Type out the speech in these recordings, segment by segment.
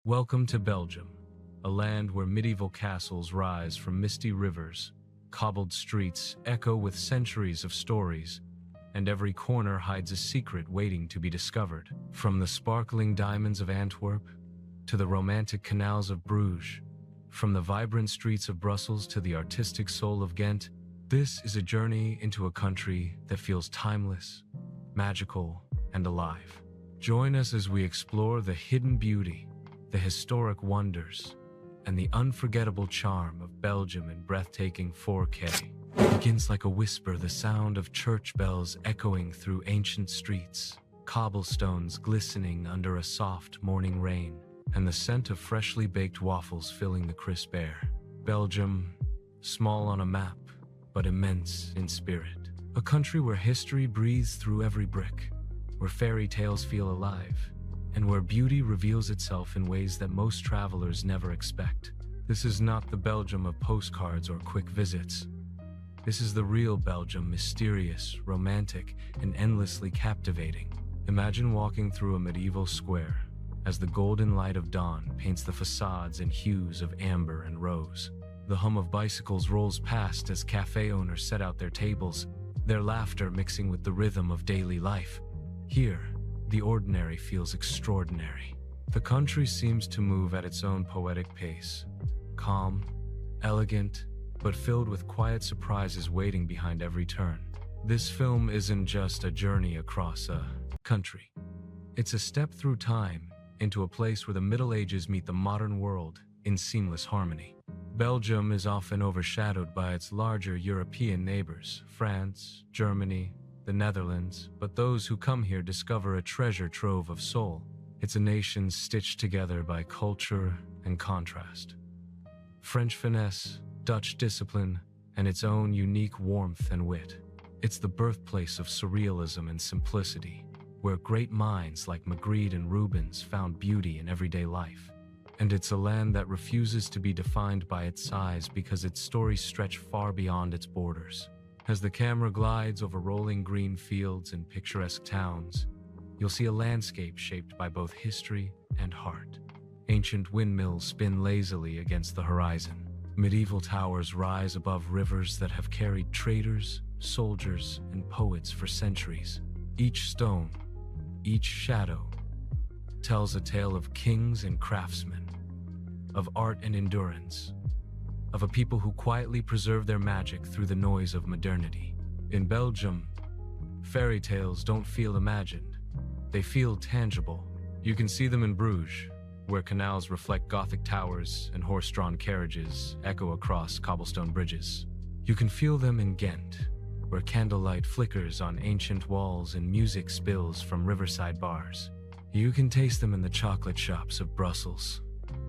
Welcome to Belgium, a land where medieval castles rise from misty rivers, cobbled streets echo with centuries of stories, and every corner hides a secret waiting to be discovered. From the sparkling diamonds of Antwerp to the romantic canals of Bruges, from the vibrant streets of Brussels to the artistic soul of Ghent, this is a journey into a country that feels timeless, magical, and alive. Join us as we explore the hidden beauty, the historic wonders, and the unforgettable charm of Belgium in breathtaking 4K. It begins like a whisper, the sound of church bells echoing through ancient streets, cobblestones glistening under a soft morning rain, and the scent of freshly baked waffles filling the crisp air. Belgium, small on a map, but immense in spirit. A country where history breathes through every brick, where fairy tales feel alive, and where beauty reveals itself in ways that most travelers never expect. This is not the Belgium of postcards or quick visits. This is the real Belgium, mysterious, romantic, and endlessly captivating. Imagine walking through a medieval square as the golden light of dawn paints the facades in hues of amber and rose. The hum of bicycles rolls past as cafe owners set out their tables, their laughter mixing with the rhythm of daily life. Here, the ordinary feels extraordinary. The country seems to move at its own poetic pace, calm, elegant, but filled with quiet surprises waiting behind every turn. This film isn't just a journey across a country. It's a step through time into a place where the Middle Ages meet the modern world in seamless harmony. Belgium is often overshadowed by its larger European neighbors, France, Germany, the Netherlands, but those who come here discover a treasure trove of soul. It's a nation stitched together by culture and contrast. French finesse, Dutch discipline, and its own unique warmth and wit. It's the birthplace of surrealism and simplicity, where great minds like Magritte and Rubens found beauty in everyday life. And it's a land that refuses to be defined by its size because its stories stretch far beyond its borders. As the camera glides over rolling green fields and picturesque towns, you'll see a landscape shaped by both history and heart. Ancient windmills spin lazily against the horizon. Medieval towers rise above rivers that have carried traders, soldiers, and poets for centuries. Each stone, each shadow, tells a tale of kings and craftsmen, of art and endurance, of a people who quietly preserve their magic through the noise of modernity. In Belgium, fairy tales don't feel imagined. They feel tangible. You can see them in Bruges, where canals reflect Gothic towers and horse-drawn carriages echo across cobblestone bridges. You can feel them in Ghent, where candlelight flickers on ancient walls and music spills from riverside bars. You can taste them in the chocolate shops of Brussels,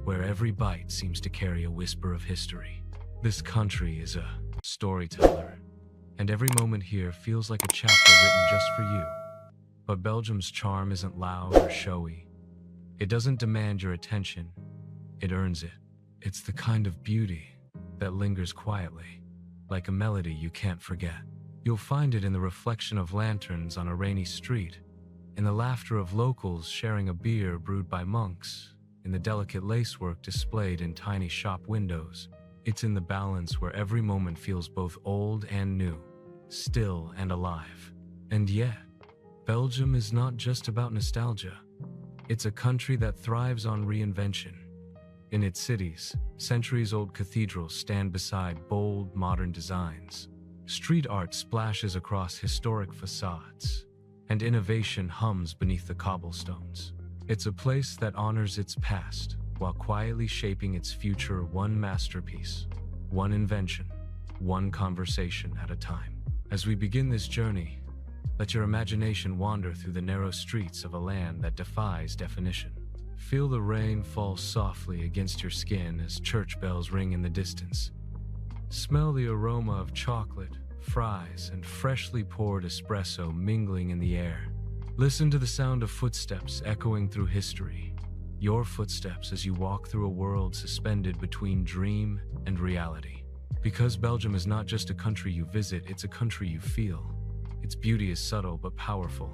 where every bite seems to carry a whisper of history. This country is a storyteller, and every moment here feels like a chapter written just for you. But Belgium's charm isn't loud or showy. It doesn't demand your attention, it earns it. It's the kind of beauty that lingers quietly, like a melody you can't forget. You'll find it in the reflection of lanterns on a rainy street, in the laughter of locals sharing a beer brewed by monks, in the delicate lacework displayed in tiny shop windows. It's in the balance where every moment feels both old and new, still and alive. And yet, Belgium is not just about nostalgia. It's a country that thrives on reinvention. In its cities, centuries-old cathedrals stand beside bold, modern designs. Street art splashes across historic facades, and innovation hums beneath the cobblestones. It's a place that honors its past while quietly shaping its future, one masterpiece, one invention, one conversation at a time. As we begin this journey, let your imagination wander through the narrow streets of a land that defies definition. Feel the rain fall softly against your skin as church bells ring in the distance. Smell the aroma of chocolate, fries, and freshly poured espresso mingling in the air. Listen to the sound of footsteps echoing through history, your footsteps as you walk through a world suspended between dream and reality. Because Belgium is not just a country you visit, it's a country you feel. Its beauty is subtle but powerful,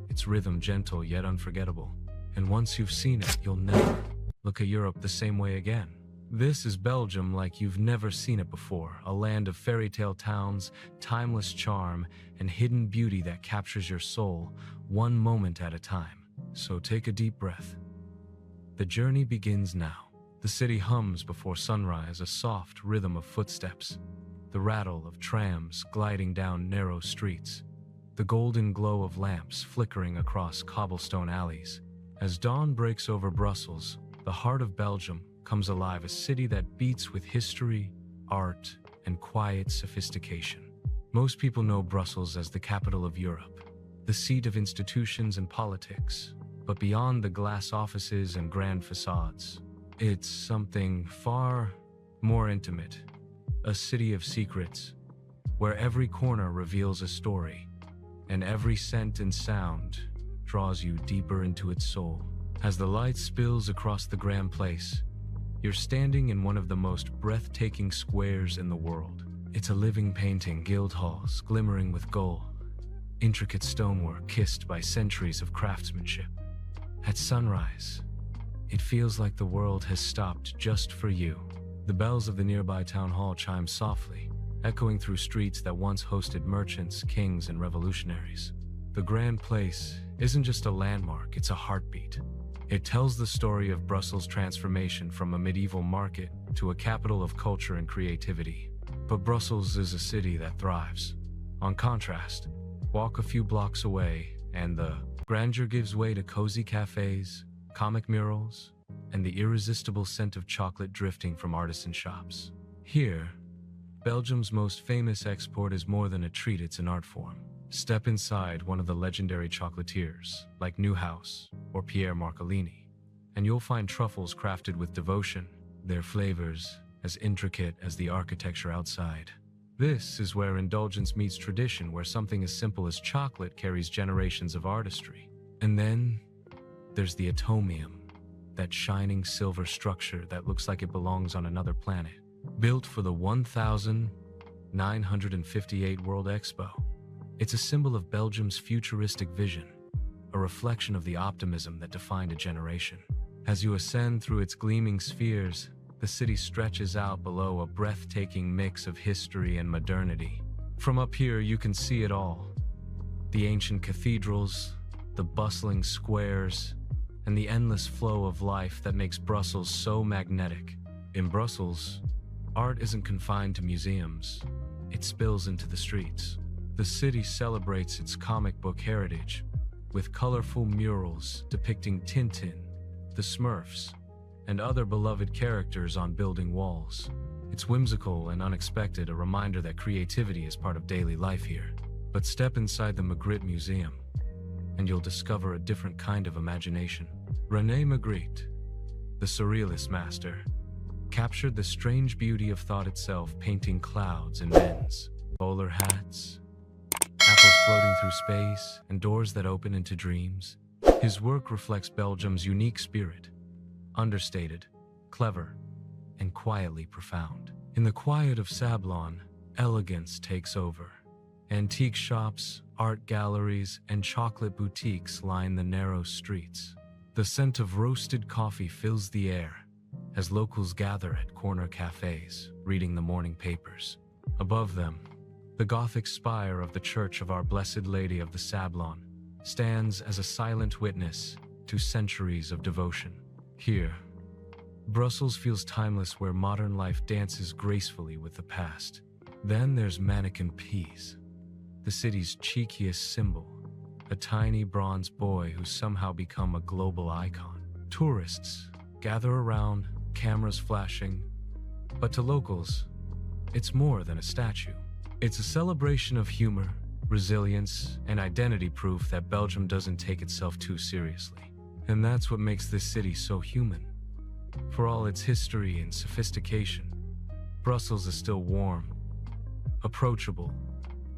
its rhythm gentle yet unforgettable. And once you've seen it, you'll never, look at Europe the same way again. This is Belgium like you've never seen it before, a land of fairy tale towns, timeless charm, and hidden beauty that captures your soul, one moment at a time. So take a deep breath. The journey begins now. The city hums before sunrise, a soft rhythm of footsteps, the rattle of trams gliding down narrow streets, the golden glow of lamps flickering across cobblestone alleys. As dawn breaks over Brussels, the heart of Belgium comes alive, a city that beats with history, art, and quiet sophistication. Most people know Brussels as the capital of Europe, the seat of institutions and politics, but beyond the glass offices and grand facades, it's something far more intimate, a city of secrets, where every corner reveals a story, and every scent and sound draws you deeper into its soul. As the light spills across the Grand Place, you're standing in one of the most breathtaking squares in the world. It's a living painting, guild halls glimmering with gold, intricate stonework kissed by centuries of craftsmanship. At sunrise, it feels like the world has stopped just for you. The bells of the nearby town hall chime softly, echoing through streets that once hosted merchants, kings, and revolutionaries. The Grand Place isn't just a landmark, it's a heartbeat. It tells the story of Brussels' transformation from a medieval market to a capital of culture and creativity. But Brussels is a city that thrives. On contrast, walk a few blocks away and the grandeur gives way to cozy cafes, comic murals, and the irresistible scent of chocolate drifting from artisan shops. Here, Belgium's most famous export is more than a treat, it's an art form. Step inside one of the legendary chocolatiers, like Neuhaus or Pierre Marcolini, and you'll find truffles crafted with devotion, their flavors as intricate as the architecture outside. This is where indulgence meets tradition, where something as simple as chocolate carries generations of artistry. And then there's the atomium, that shining silver structure that looks like it belongs on another planet. Built for the 1958 World Expo, it's a symbol of Belgium's futuristic vision, a reflection of the optimism that defined a generation. As you ascend through its gleaming spheres, the city stretches out below, a breathtaking mix of history and modernity. From up here, you can see it all. The ancient cathedrals, the bustling squares, and the endless flow of life that makes Brussels so magnetic. In Brussels, art isn't confined to museums. It spills into the streets. The city celebrates its comic book heritage, with colorful murals depicting Tintin, the Smurfs, and other beloved characters on building walls. It's whimsical and unexpected, a reminder that creativity is part of daily life here. But step inside the Magritte Museum, and you'll discover a different kind of imagination. René Magritte, the surrealist master, captured the strange beauty of thought itself, painting clouds and winds, bowler hats, apples floating through space, and doors that open into dreams. His work reflects Belgium's unique spirit, understated, clever, and quietly profound. In the quiet of Sablon, elegance takes over. Antique shops, art galleries, and chocolate boutiques line the narrow streets. The scent of roasted coffee fills the air as locals gather at corner cafes, reading the morning papers. Above them, the Gothic spire of the Church of Our Blessed Lady of the Sablon stands as a silent witness to centuries of devotion. Here, Brussels feels timeless, where modern life dances gracefully with the past. Then there's Mannequin Peas, the city's cheekiest symbol, a tiny bronze boy who's somehow become a global icon. Tourists gather around, cameras flashing, but to locals, it's more than a statue. It's a celebration of humor, resilience, and identity, proof that Belgium doesn't take itself too seriously. And that's what makes this city so human. For all its history and sophistication, Brussels is still warm, approachable,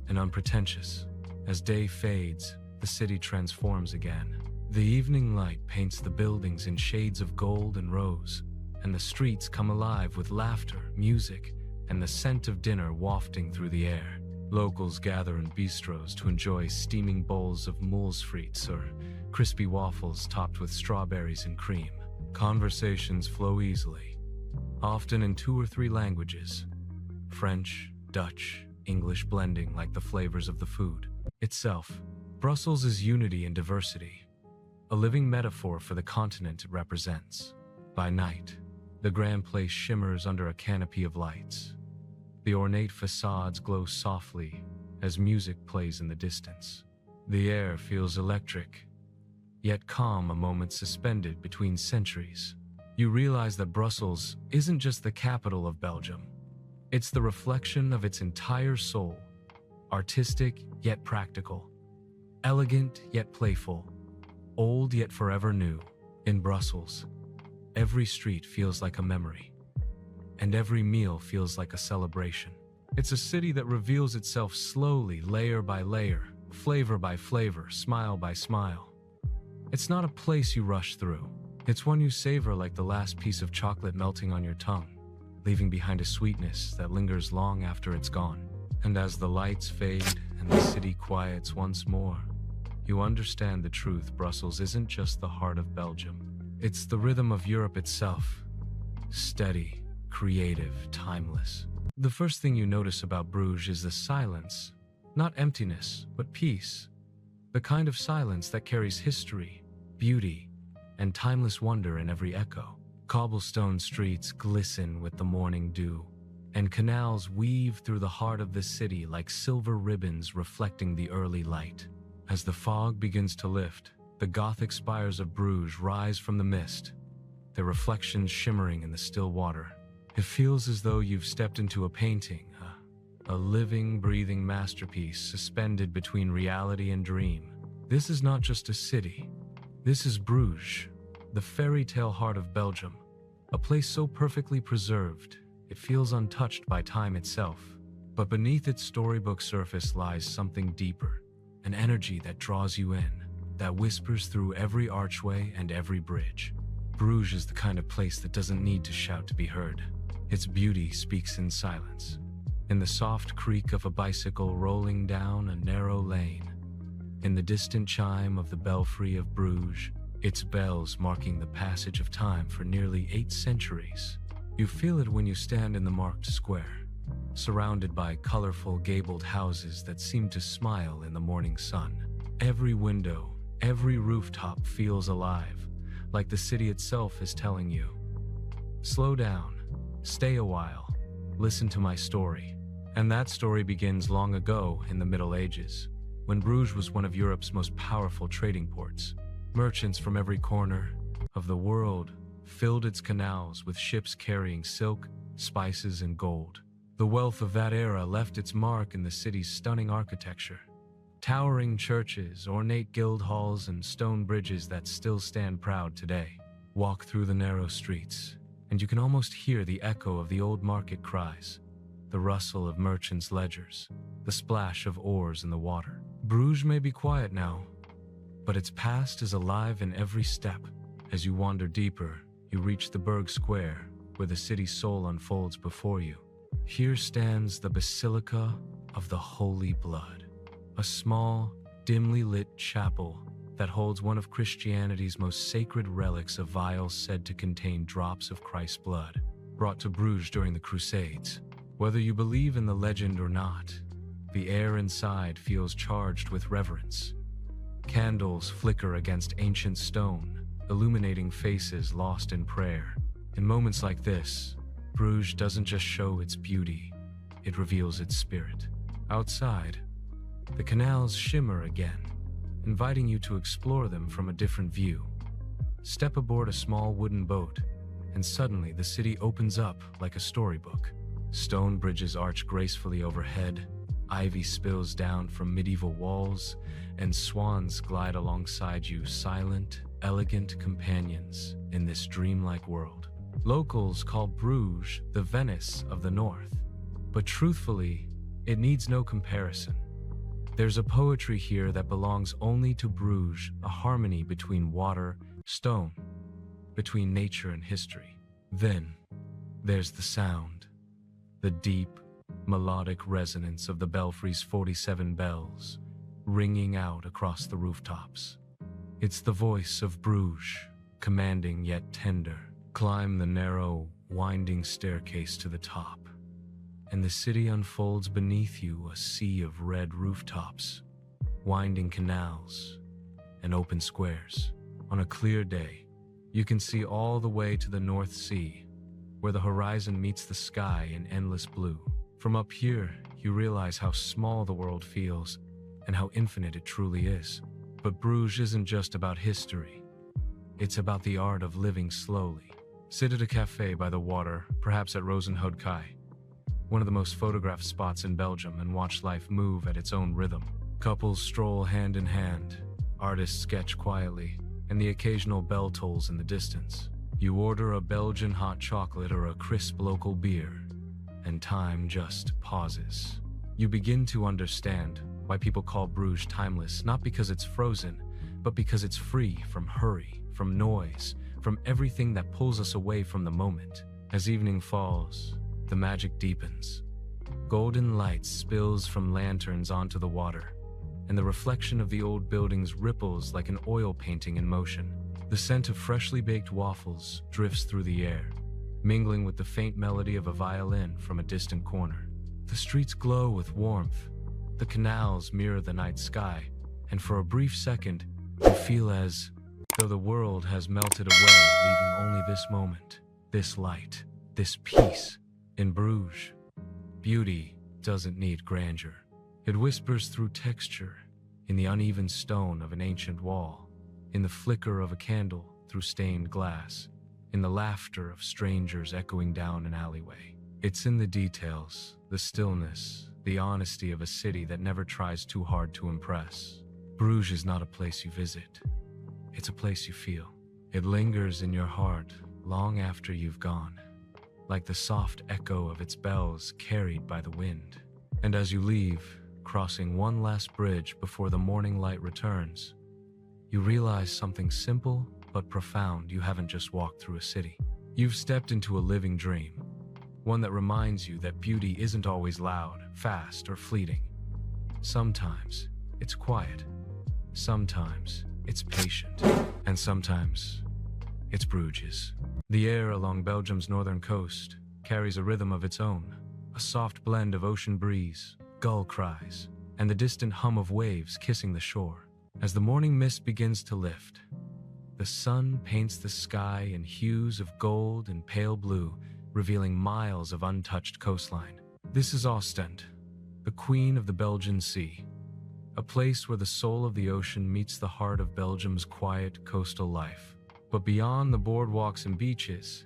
and unpretentious. As day fades, the city transforms again. The evening light paints the buildings in shades of gold and rose, and the streets come alive with laughter, music, and the scent of dinner wafting through the air. Locals gather in bistros to enjoy steaming bowls of mullsfriets or crispy waffles topped with strawberries and cream. Conversations flow easily, often in 2 or 3 languages: French, Dutch, English blending like the flavors of the food itself. Brussels is unity and diversity, a living metaphor for the continent it represents. By night, the grand place shimmers under a canopy of lights. The ornate facades glow softly as music plays in the distance. The air feels electric, yet calm, a moment suspended between centuries. You realize that Brussels isn't just the capital of Belgium. It's the reflection of its entire soul, artistic yet practical, elegant yet playful, old yet forever new. In Brussels, every street feels like a memory, and every meal feels like a celebration. It's a city that reveals itself slowly, layer by layer, flavor by flavor, smile by smile. It's not a place you rush through. It's one you savor like the last piece of chocolate melting on your tongue, leaving behind a sweetness that lingers long after it's gone. And as the lights fade and the city quiets once more, you understand the truth. Brussels isn't just the heart of Belgium. It's the rhythm of Europe itself. Steady, creative, timeless. The first thing you notice about Bruges is the silence. Not emptiness, but peace. The kind of silence that carries history, beauty, and timeless wonder in every echo. Cobblestone streets glisten with the morning dew, and canals weave through the heart of the city like silver ribbons reflecting the early light. As the fog begins to lift, the Gothic spires of Bruges rise from the mist, their reflections shimmering in the still water. It feels as though you've stepped into a painting, a living, breathing masterpiece suspended between reality and dream. This is not just a city. This is Bruges, the fairy tale heart of Belgium, a place so perfectly preserved, it feels untouched by time itself. But beneath its storybook surface lies something deeper, an energy that draws you in, that whispers through every archway and every bridge. Bruges is the kind of place that doesn't need to shout to be heard. Its beauty speaks in silence, in the soft creak of a bicycle rolling down a narrow lane, in the distant chime of the belfry of Bruges, its bells marking the passage of time for nearly 8 centuries. You feel it when you stand in the marked square, surrounded by colorful gabled houses that seem to smile in the morning sun. Every window, every rooftop feels alive, like the city itself is telling you, slow down, stay a while, listen to my story. And that story begins long ago in the Middle Ages, when Bruges was one of Europe's most powerful trading ports. Merchants from every corner of the world filled its canals with ships carrying silk, spices, and gold. The wealth of that era left its mark in the city's stunning architecture. Towering churches, ornate guild halls, and stone bridges that still stand proud today. Walk through the narrow streets, and you can almost hear the echo of the old market cries, the rustle of merchants' ledgers, the splash of oars in the water. Bruges may be quiet now, but its past is alive in every step. As you wander deeper, you reach the Berg Square, where the city's soul unfolds before you. Here stands the Basilica of the Holy Blood, a small, dimly lit chapel that holds one of Christianity's most sacred relics, a vial said to contain drops of Christ's blood, brought to Bruges during the Crusades. Whether you believe in the legend or not, the air inside feels charged with reverence. Candles flicker against ancient stone, illuminating faces lost in prayer. In moments like this, Bruges doesn't just show its beauty, it reveals its spirit. Outside, the canals shimmer again, inviting you to explore them from a different view. Step aboard a small wooden boat, and suddenly the city opens up like a storybook. Stone bridges arch gracefully overhead, ivy spills down from medieval walls, and swans glide alongside you, silent, elegant companions in this dreamlike world. Locals call Bruges the Venice of the North, but truthfully, it needs no comparison. There's a poetry here that belongs only to Bruges, a harmony between water, stone, between nature and history. Then, there's the sound, the deep, melodic resonance of the belfry's 47 bells ringing out across the rooftops. It's the voice of Bruges, commanding yet tender. Climb the narrow, winding staircase to the top, and the city unfolds beneath you, a sea of red rooftops, winding canals, and open squares. On a clear day, you can see all the way to the North Sea, where the horizon meets the sky in endless blue. From up here, you realize how small the world feels and how infinite it truly is. But Bruges isn't just about history. It's about the art of living slowly. Sit at a cafe by the water, perhaps at Rozenhout Kai, one of the most photographed spots in Belgium, and watch life move at its own rhythm. Couples stroll hand in hand, artists sketch quietly, and the occasional bell tolls in the distance. You order a Belgian hot chocolate or a crisp local beer, and time just pauses. You begin to understand why people call Bruges timeless, not because it's frozen, but because it's free from hurry, from noise, from everything that pulls us away from the moment. As evening falls, the magic deepens. Golden light spills from lanterns onto the water, and the reflection of the old buildings ripples like an oil painting in motion. The scent of freshly baked waffles drifts through the air, mingling with the faint melody of a violin from a distant corner. The streets glow with warmth, the canals mirror the night sky, and for a brief second, you feel as though the world has melted away, leaving only this moment, this light, this peace. In Bruges, beauty doesn't need grandeur. It whispers through texture, in the uneven stone of an ancient wall, in the flicker of a candle through stained glass, in the laughter of strangers echoing down an alleyway. It's in the details, the stillness, the honesty of a city that never tries too hard to impress. Bruges is not a place you visit. It's a place you feel. It lingers in your heart long after you've gone, like the soft echo of its bells carried by the wind. And as you leave, crossing one last bridge before the morning light returns, you realize something simple but profound. You haven't just walked through a city. You've stepped into a living dream, one that reminds you that beauty isn't always loud, fast, or fleeting. Sometimes it's quiet, sometimes it's patient, and sometimes it's Bruges. The air along Belgium's northern coast carries a rhythm of its own, a soft blend of ocean breeze, gull cries, and the distant hum of waves kissing the shore. As the morning mist begins to lift, the sun paints the sky in hues of gold and pale blue, revealing miles of untouched coastline. This is Ostend, the queen of the Belgian Sea, a place where the soul of the ocean meets the heart of Belgium's quiet coastal life. But beyond the boardwalks and beaches,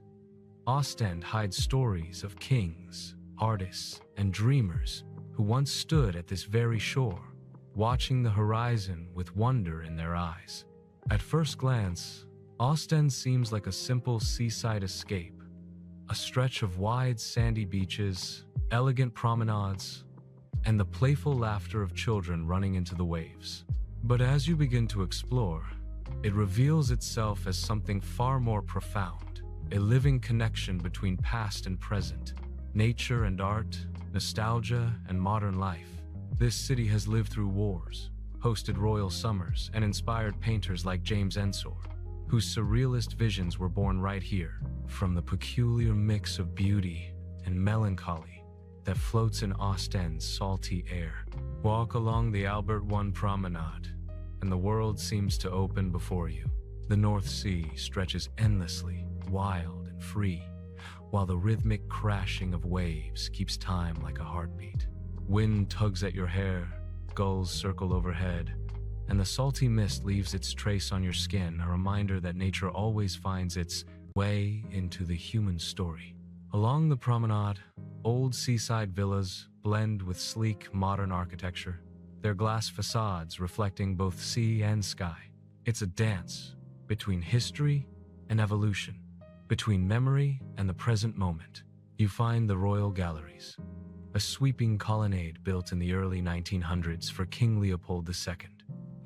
Ostend hides stories of kings, artists, and dreamers who once stood at this very shore, watching the horizon with wonder in their eyes. At first glance, Ostend seems like a simple seaside escape, a stretch of wide sandy beaches, elegant promenades, and the playful laughter of children running into the waves. But as you begin to explore, it reveals itself as something far more profound, a living connection between past and present, nature and art, nostalgia and modern life. This city has lived through wars, hosted royal summers, and inspired painters like James Ensor, whose surrealist visions were born right here. From the peculiar mix of beauty and melancholy that floats in Ostend's salty air, walk along the Albert I promenade, and the world seems to open before you. The North Sea stretches endlessly, wild and free, while the rhythmic crashing of waves keeps time like a heartbeat. Wind tugs at your hair, gulls circle overhead, and the salty mist leaves its trace on your skin, a reminder that nature always finds its way into the human story. Along the promenade, old seaside villas blend with sleek, modern architecture, their glass facades reflecting both sea and sky. It's a dance between history and evolution, between memory and the present moment. You find the Royal Galleries, a sweeping colonnade built in the early 1900s for King Leopold II,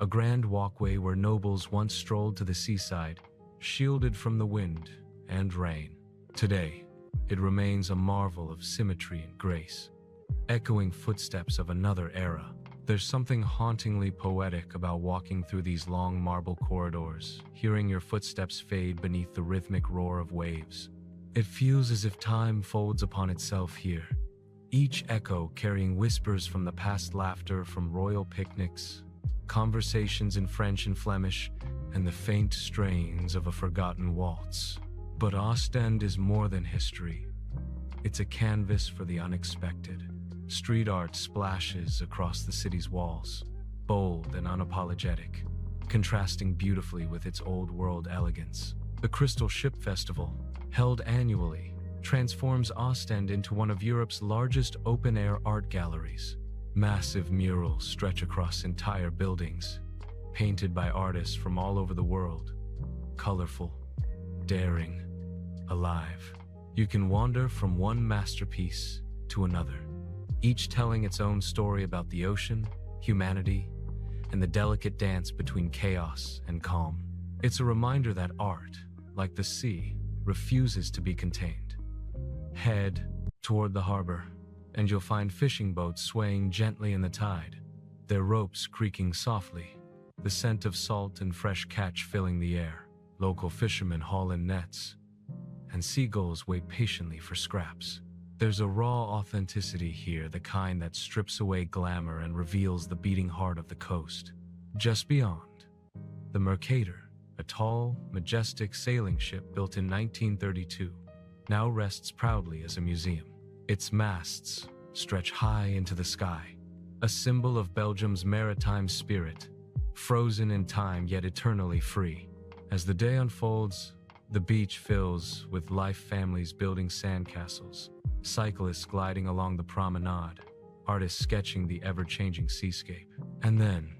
a grand walkway where nobles once strolled to the seaside, shielded from the wind and rain. Today, it remains a marvel of symmetry and grace, echoing footsteps of another era. There's something hauntingly poetic about walking through these long marble corridors, hearing your footsteps fade beneath the rhythmic roar of waves. It feels as if time folds upon itself here, each echo carrying whispers from the past, laughter from royal picnics, conversations in French and Flemish, and the faint strains of a forgotten waltz. But Ostend is more than history. It's a canvas for the unexpected. Street art splashes across the city's walls, bold and unapologetic, contrasting beautifully with its old-world elegance. The Crystal Ship Festival, held annually, transforms Ostend into one of Europe's largest open-air art galleries. Massive murals stretch across entire buildings, painted by artists from all over the world. Colorful, daring, alive. You can wander from one masterpiece to another, each telling its own story about the ocean, humanity, and the delicate dance between chaos and calm. It's a reminder that art, like the sea, refuses to be contained. Head toward the harbor, and you'll find fishing boats swaying gently in the tide, their ropes creaking softly, the scent of salt and fresh catch filling the air. Local fishermen haul in nets, and seagulls wait patiently for scraps. There's a raw authenticity here, the kind that strips away glamour and reveals the beating heart of the coast. Just beyond, the Mercator, a tall, majestic sailing ship built in 1932, now rests proudly as a museum. Its masts stretch high into the sky, a symbol of Belgium's maritime spirit, frozen in time yet eternally free. As the day unfolds, the beach fills with life, families building sandcastles, cyclists gliding along the promenade, artists sketching the ever-changing seascape. And then,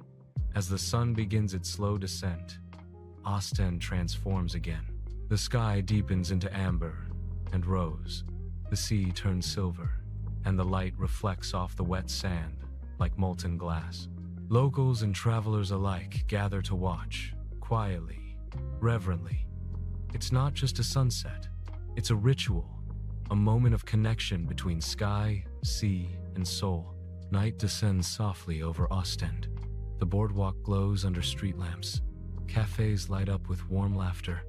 as the sun begins its slow descent, Ostend transforms again. The sky deepens into amber and rose, the sea turns silver, and the light reflects off the wet sand like molten glass. Locals and travelers alike gather to watch, quietly, reverently. It's not just a sunset, it's a ritual, a moment of connection between sky, sea, and soul. Night descends softly over Ostend. The boardwalk glows under street lamps. Cafes light up with warm laughter,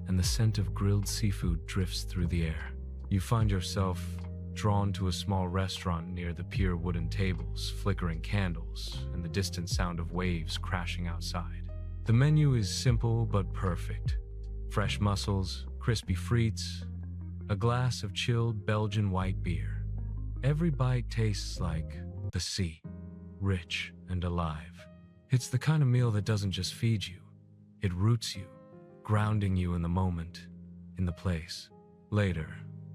and the scent of grilled seafood drifts through the air. You find yourself drawn to a small restaurant near the pier, wooden tables, flickering candles, and the distant sound of waves crashing outside. The menu is simple but perfect. Fresh mussels, crispy frites, a glass of chilled Belgian white beer. Every bite tastes like the sea, rich and alive. It's the kind of meal that doesn't just feed you, it roots you, grounding you in the moment, in the place. Later,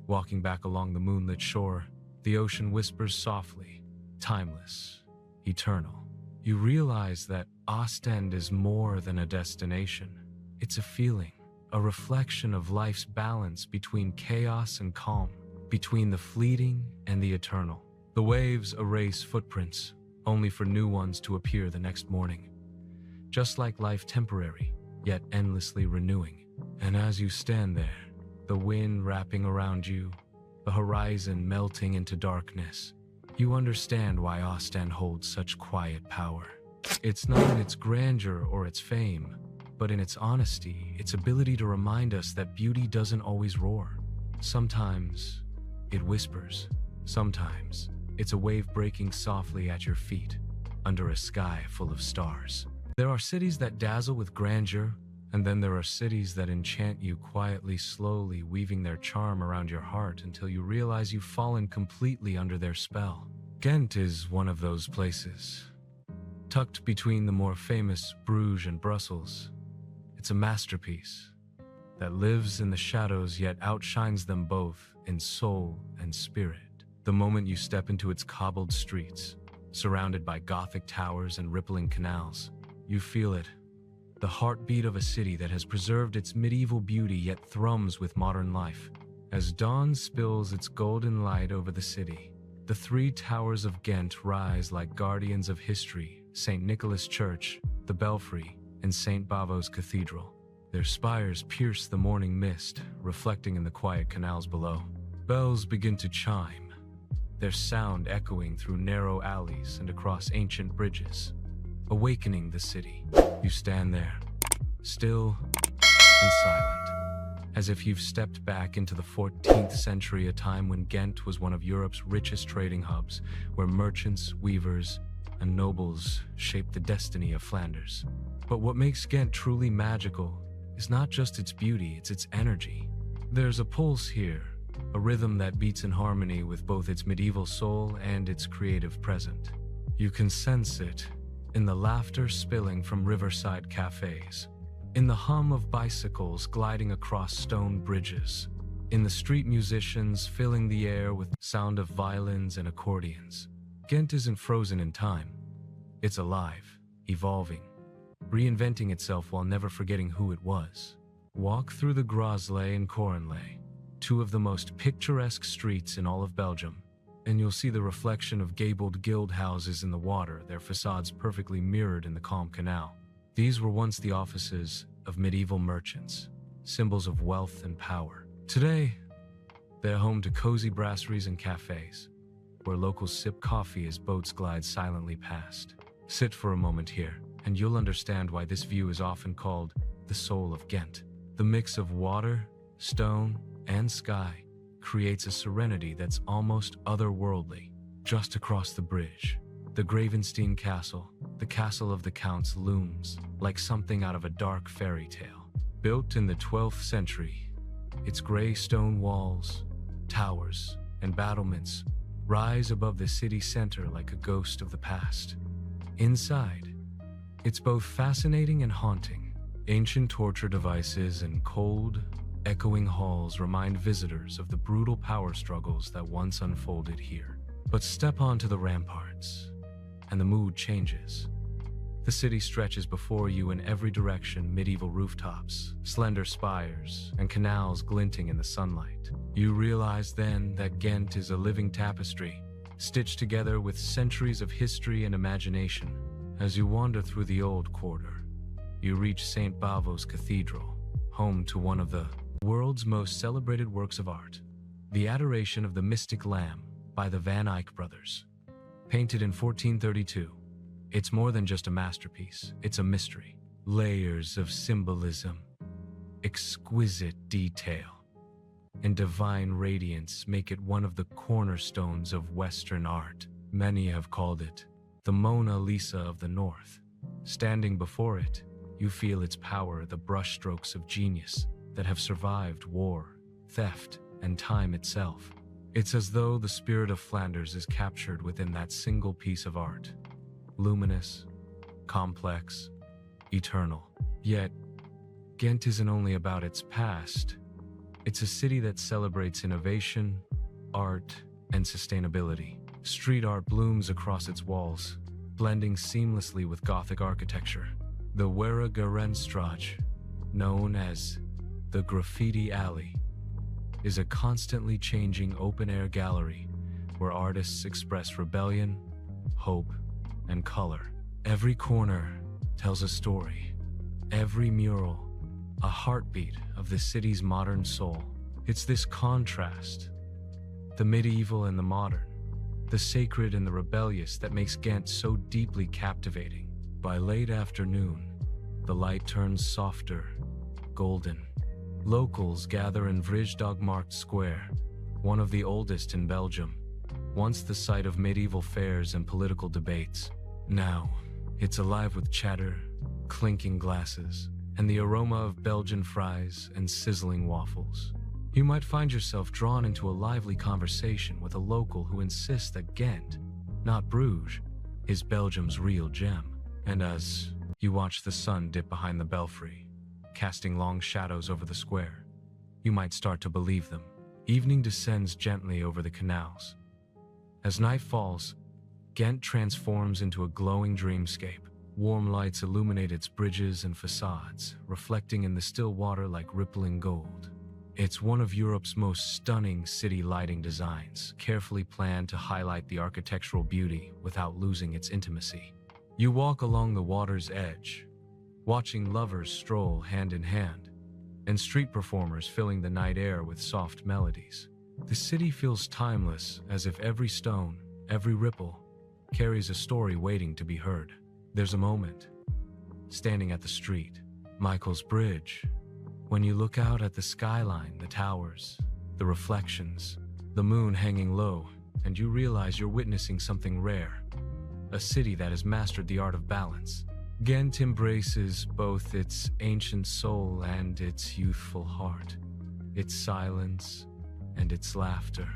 walking back along the moonlit shore, the ocean whispers softly, timeless, eternal. You realize that Ostend is more than a destination. It's a feeling, a reflection of life's balance between chaos and calm, between the fleeting and the eternal. The waves erase footprints, only for new ones to appear the next morning. Just like life, temporary, yet endlessly renewing. And as you stand there, the wind wrapping around you, the horizon melting into darkness, you understand why Ostend holds such quiet power. It's not in its grandeur or its fame, but in its honesty, its ability to remind us that beauty doesn't always roar. Sometimes it whispers. Sometimes it's a wave breaking softly at your feet, under a sky full of stars. There are cities that dazzle with grandeur, and then there are cities that enchant you quietly, slowly weaving their charm around your heart until you realize you've fallen completely under their spell. Ghent is one of those places. Tucked between the more famous Bruges and Brussels, it's a masterpiece that lives in the shadows yet outshines them both in soul and spirit. The moment you step into its cobbled streets, surrounded by Gothic towers and rippling canals, you feel it. The heartbeat of a city that has preserved its medieval beauty yet thrums with modern life. As dawn spills its golden light over the city, the three towers of Ghent rise like guardians of history: St. Nicholas Church, the Belfry, and St. Bavo's Cathedral. Their spires pierce the morning mist, reflecting in the quiet canals below. Bells begin to chime, their sound echoing through narrow alleys and across ancient bridges, awakening the city. You stand there, still and silent, as if you've stepped back into the 14th century, a time when Ghent was one of Europe's richest trading hubs, where merchants, weavers, and nobles shaped the destiny of Flanders. But what makes Ghent truly magical is not just its beauty, it's its energy. There's a pulse here, a rhythm that beats in harmony with both its medieval soul and its creative present. You can sense it in the laughter spilling from riverside cafes, in the hum of bicycles gliding across stone bridges, in the street musicians filling the air with sound of violins and accordions. Ghent isn't frozen in time. It's alive, evolving, reinventing itself while never forgetting who it was. Walk through the Groslee and Corenlee, two of the most picturesque streets in all of Belgium, and you'll see the reflection of gabled guild houses in the water, their facades perfectly mirrored in the calm canal. These were once the offices of medieval merchants, symbols of wealth and power. Today, they're home to cozy brasseries and cafes, where locals sip coffee as boats glide silently past. Sit for a moment here, and you'll understand why this view is often called the soul of Ghent. The mix of water, stone, and sky creates a serenity that's almost otherworldly. Just across the bridge, the Gravenstein Castle, the castle of the Counts, looms like something out of a dark fairy tale. Built in the 12th century, its gray stone walls, towers, and battlements rise above the city center like a ghost of the past. Inside, it's both fascinating and haunting. Ancient torture devices and cold, echoing halls remind visitors of the brutal power struggles that once unfolded here. But step onto the ramparts, and the mood changes. The city stretches before you in every direction, medieval rooftops, slender spires, and canals glinting in the sunlight. You realize then that Ghent is a living tapestry, stitched together with centuries of history and imagination. As you wander through the old quarter, you reach St. Bavo's Cathedral, home to one of the world's most celebrated works of art, The Adoration of the Mystic Lamb by the Van Eyck brothers. Painted in 1432, it's more than just a masterpiece, it's a mystery. Layers of symbolism, exquisite detail, and divine radiance make it one of the cornerstones of Western art. Many have called it the Mona Lisa of the North. Standing before it, you feel its power, the brushstrokes of genius that have survived war, theft, and time itself. It's as though the spirit of Flanders is captured within that single piece of art. Luminous, complex, eternal. Yet, Ghent isn't only about its past. It's a city that celebrates innovation, art, and sustainability. Street art blooms across its walls, blending seamlessly with Gothic architecture. The Wera Garenstraat, known as the Graffiti Alley, is a constantly changing open-air gallery where artists express rebellion, hope, and color. Every corner tells a story, every mural a heartbeat of the city's modern soul. It's this contrast, the medieval and the modern, the sacred and the rebellious, that makes Ghent so deeply captivating. By late afternoon, the light turns softer, golden. Locals gather in Vrijsdagmarkt Square, one of the oldest in Belgium, once the site of medieval fairs and political debates. Now, it's alive with chatter, clinking glasses, and the aroma of Belgian fries and sizzling waffles. You might find yourself drawn into a lively conversation with a local who insists that Ghent, not Bruges, is Belgium's real gem. And as you watch the sun dip behind the belfry, casting long shadows over the square, you might start to believe them. Evening descends gently over the canals. As night falls, Ghent transforms into a glowing dreamscape. Warm lights illuminate its bridges and facades, reflecting in the still water like rippling gold. It's one of Europe's most stunning city lighting designs, carefully planned to highlight the architectural beauty without losing its intimacy. You walk along the water's edge, watching lovers stroll hand in hand, and street performers filling the night air with soft melodies. The city feels timeless, as if every stone, every ripple, carries a story waiting to be heard. There's a moment, standing at the street, Michael's Bridge, when you look out at the skyline, the towers, the reflections, the moon hanging low, and you realize you're witnessing something rare, a city that has mastered the art of balance. Ghent embraces both its ancient soul and its youthful heart, its silence and its laughter,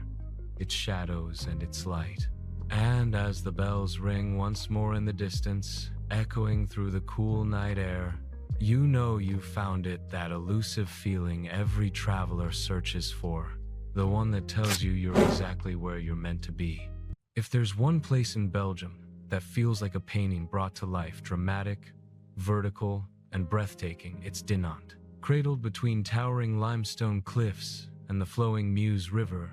its shadows and its light. And as the bells ring once more in the distance, echoing through the cool night air, you know you've found it, that elusive feeling every traveler searches for, the one that tells you you're exactly where you're meant to be. If there's one place in Belgium that feels like a painting brought to life, dramatic, vertical, and breathtaking, it's Dinant. Cradled between towering limestone cliffs and the flowing Meuse River,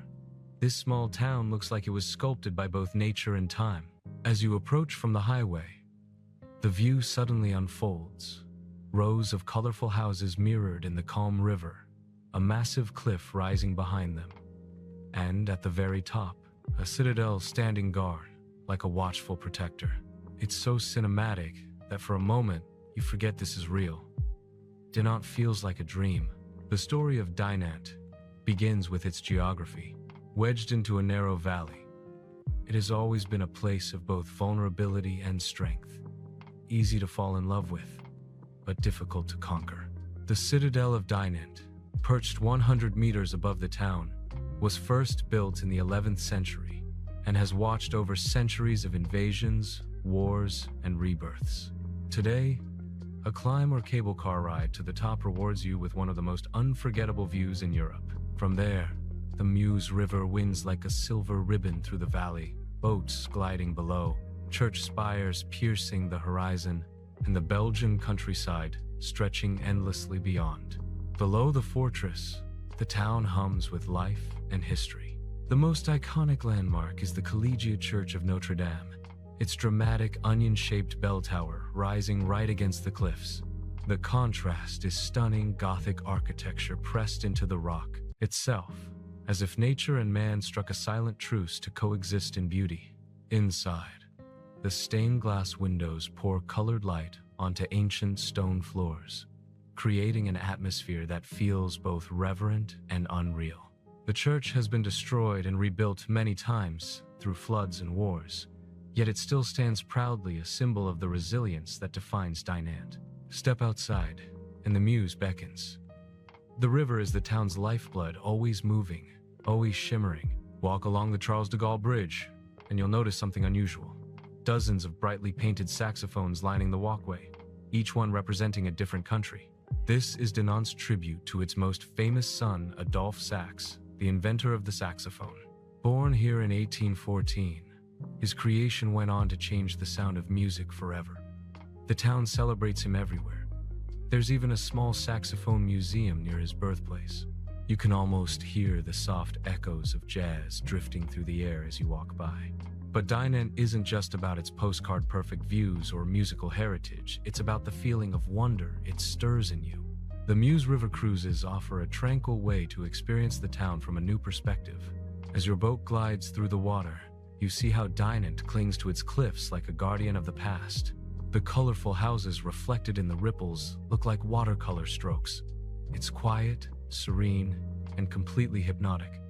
this small town looks like it was sculpted by both nature and time. As you approach from the highway, the view suddenly unfolds. Rows of colorful houses mirrored in the calm river, a massive cliff rising behind them, and at the very top, a citadel standing guard, like a watchful protector. It's so cinematic that for a moment, you forget this is real. Dinant feels like a dream. The story of Dinant begins with its geography. Wedged into a narrow valley, it has always been a place of both vulnerability and strength, easy to fall in love with, but difficult to conquer. The citadel of Dinant, perched 100 meters above the town, was first built in the 11th century and has watched over centuries of invasions, wars, and rebirths. Today, a climb or cable car ride to the top rewards you with one of the most unforgettable views in Europe. From there, the Meuse River winds like a silver ribbon through the valley, boats gliding below, church spires piercing the horizon, and the Belgian countryside stretching endlessly beyond. Below the fortress, the town hums with life and history. The most iconic landmark is the Collegiate Church of Notre Dame, its dramatic onion-shaped bell tower rising right against the cliffs. The contrast is stunning Gothic architecture pressed into the rock itself, as if nature and man struck a silent truce to coexist in beauty. Inside, the stained glass windows pour colored light onto ancient stone floors, creating an atmosphere that feels both reverent and unreal. The church has been destroyed and rebuilt many times through floods and wars, yet it still stands proudly, a symbol of the resilience that defines Dinant. Step outside, and the Meuse beckons. The river is the town's lifeblood, always moving, always shimmering. Walk along the Charles de Gaulle Bridge, and you'll notice something unusual. Dozens of brightly painted saxophones lining the walkway, each one representing a different country. This is Dinant's tribute to its most famous son, Adolphe Sax, the inventor of the saxophone. Born here in 1814, his creation went on to change the sound of music forever. The town celebrates him everywhere. There's even a small saxophone museum near his birthplace. You can almost hear the soft echoes of jazz drifting through the air as you walk by. But Dinant isn't just about its postcard-perfect views or musical heritage. It's about the feeling of wonder it stirs in you. The Meuse River cruises offer a tranquil way to experience the town from a new perspective. As your boat glides through the water, you see how Dinant clings to its cliffs like a guardian of the past. The colorful houses reflected in the ripples look like watercolor strokes. It's quiet, serene, and completely hypnotic.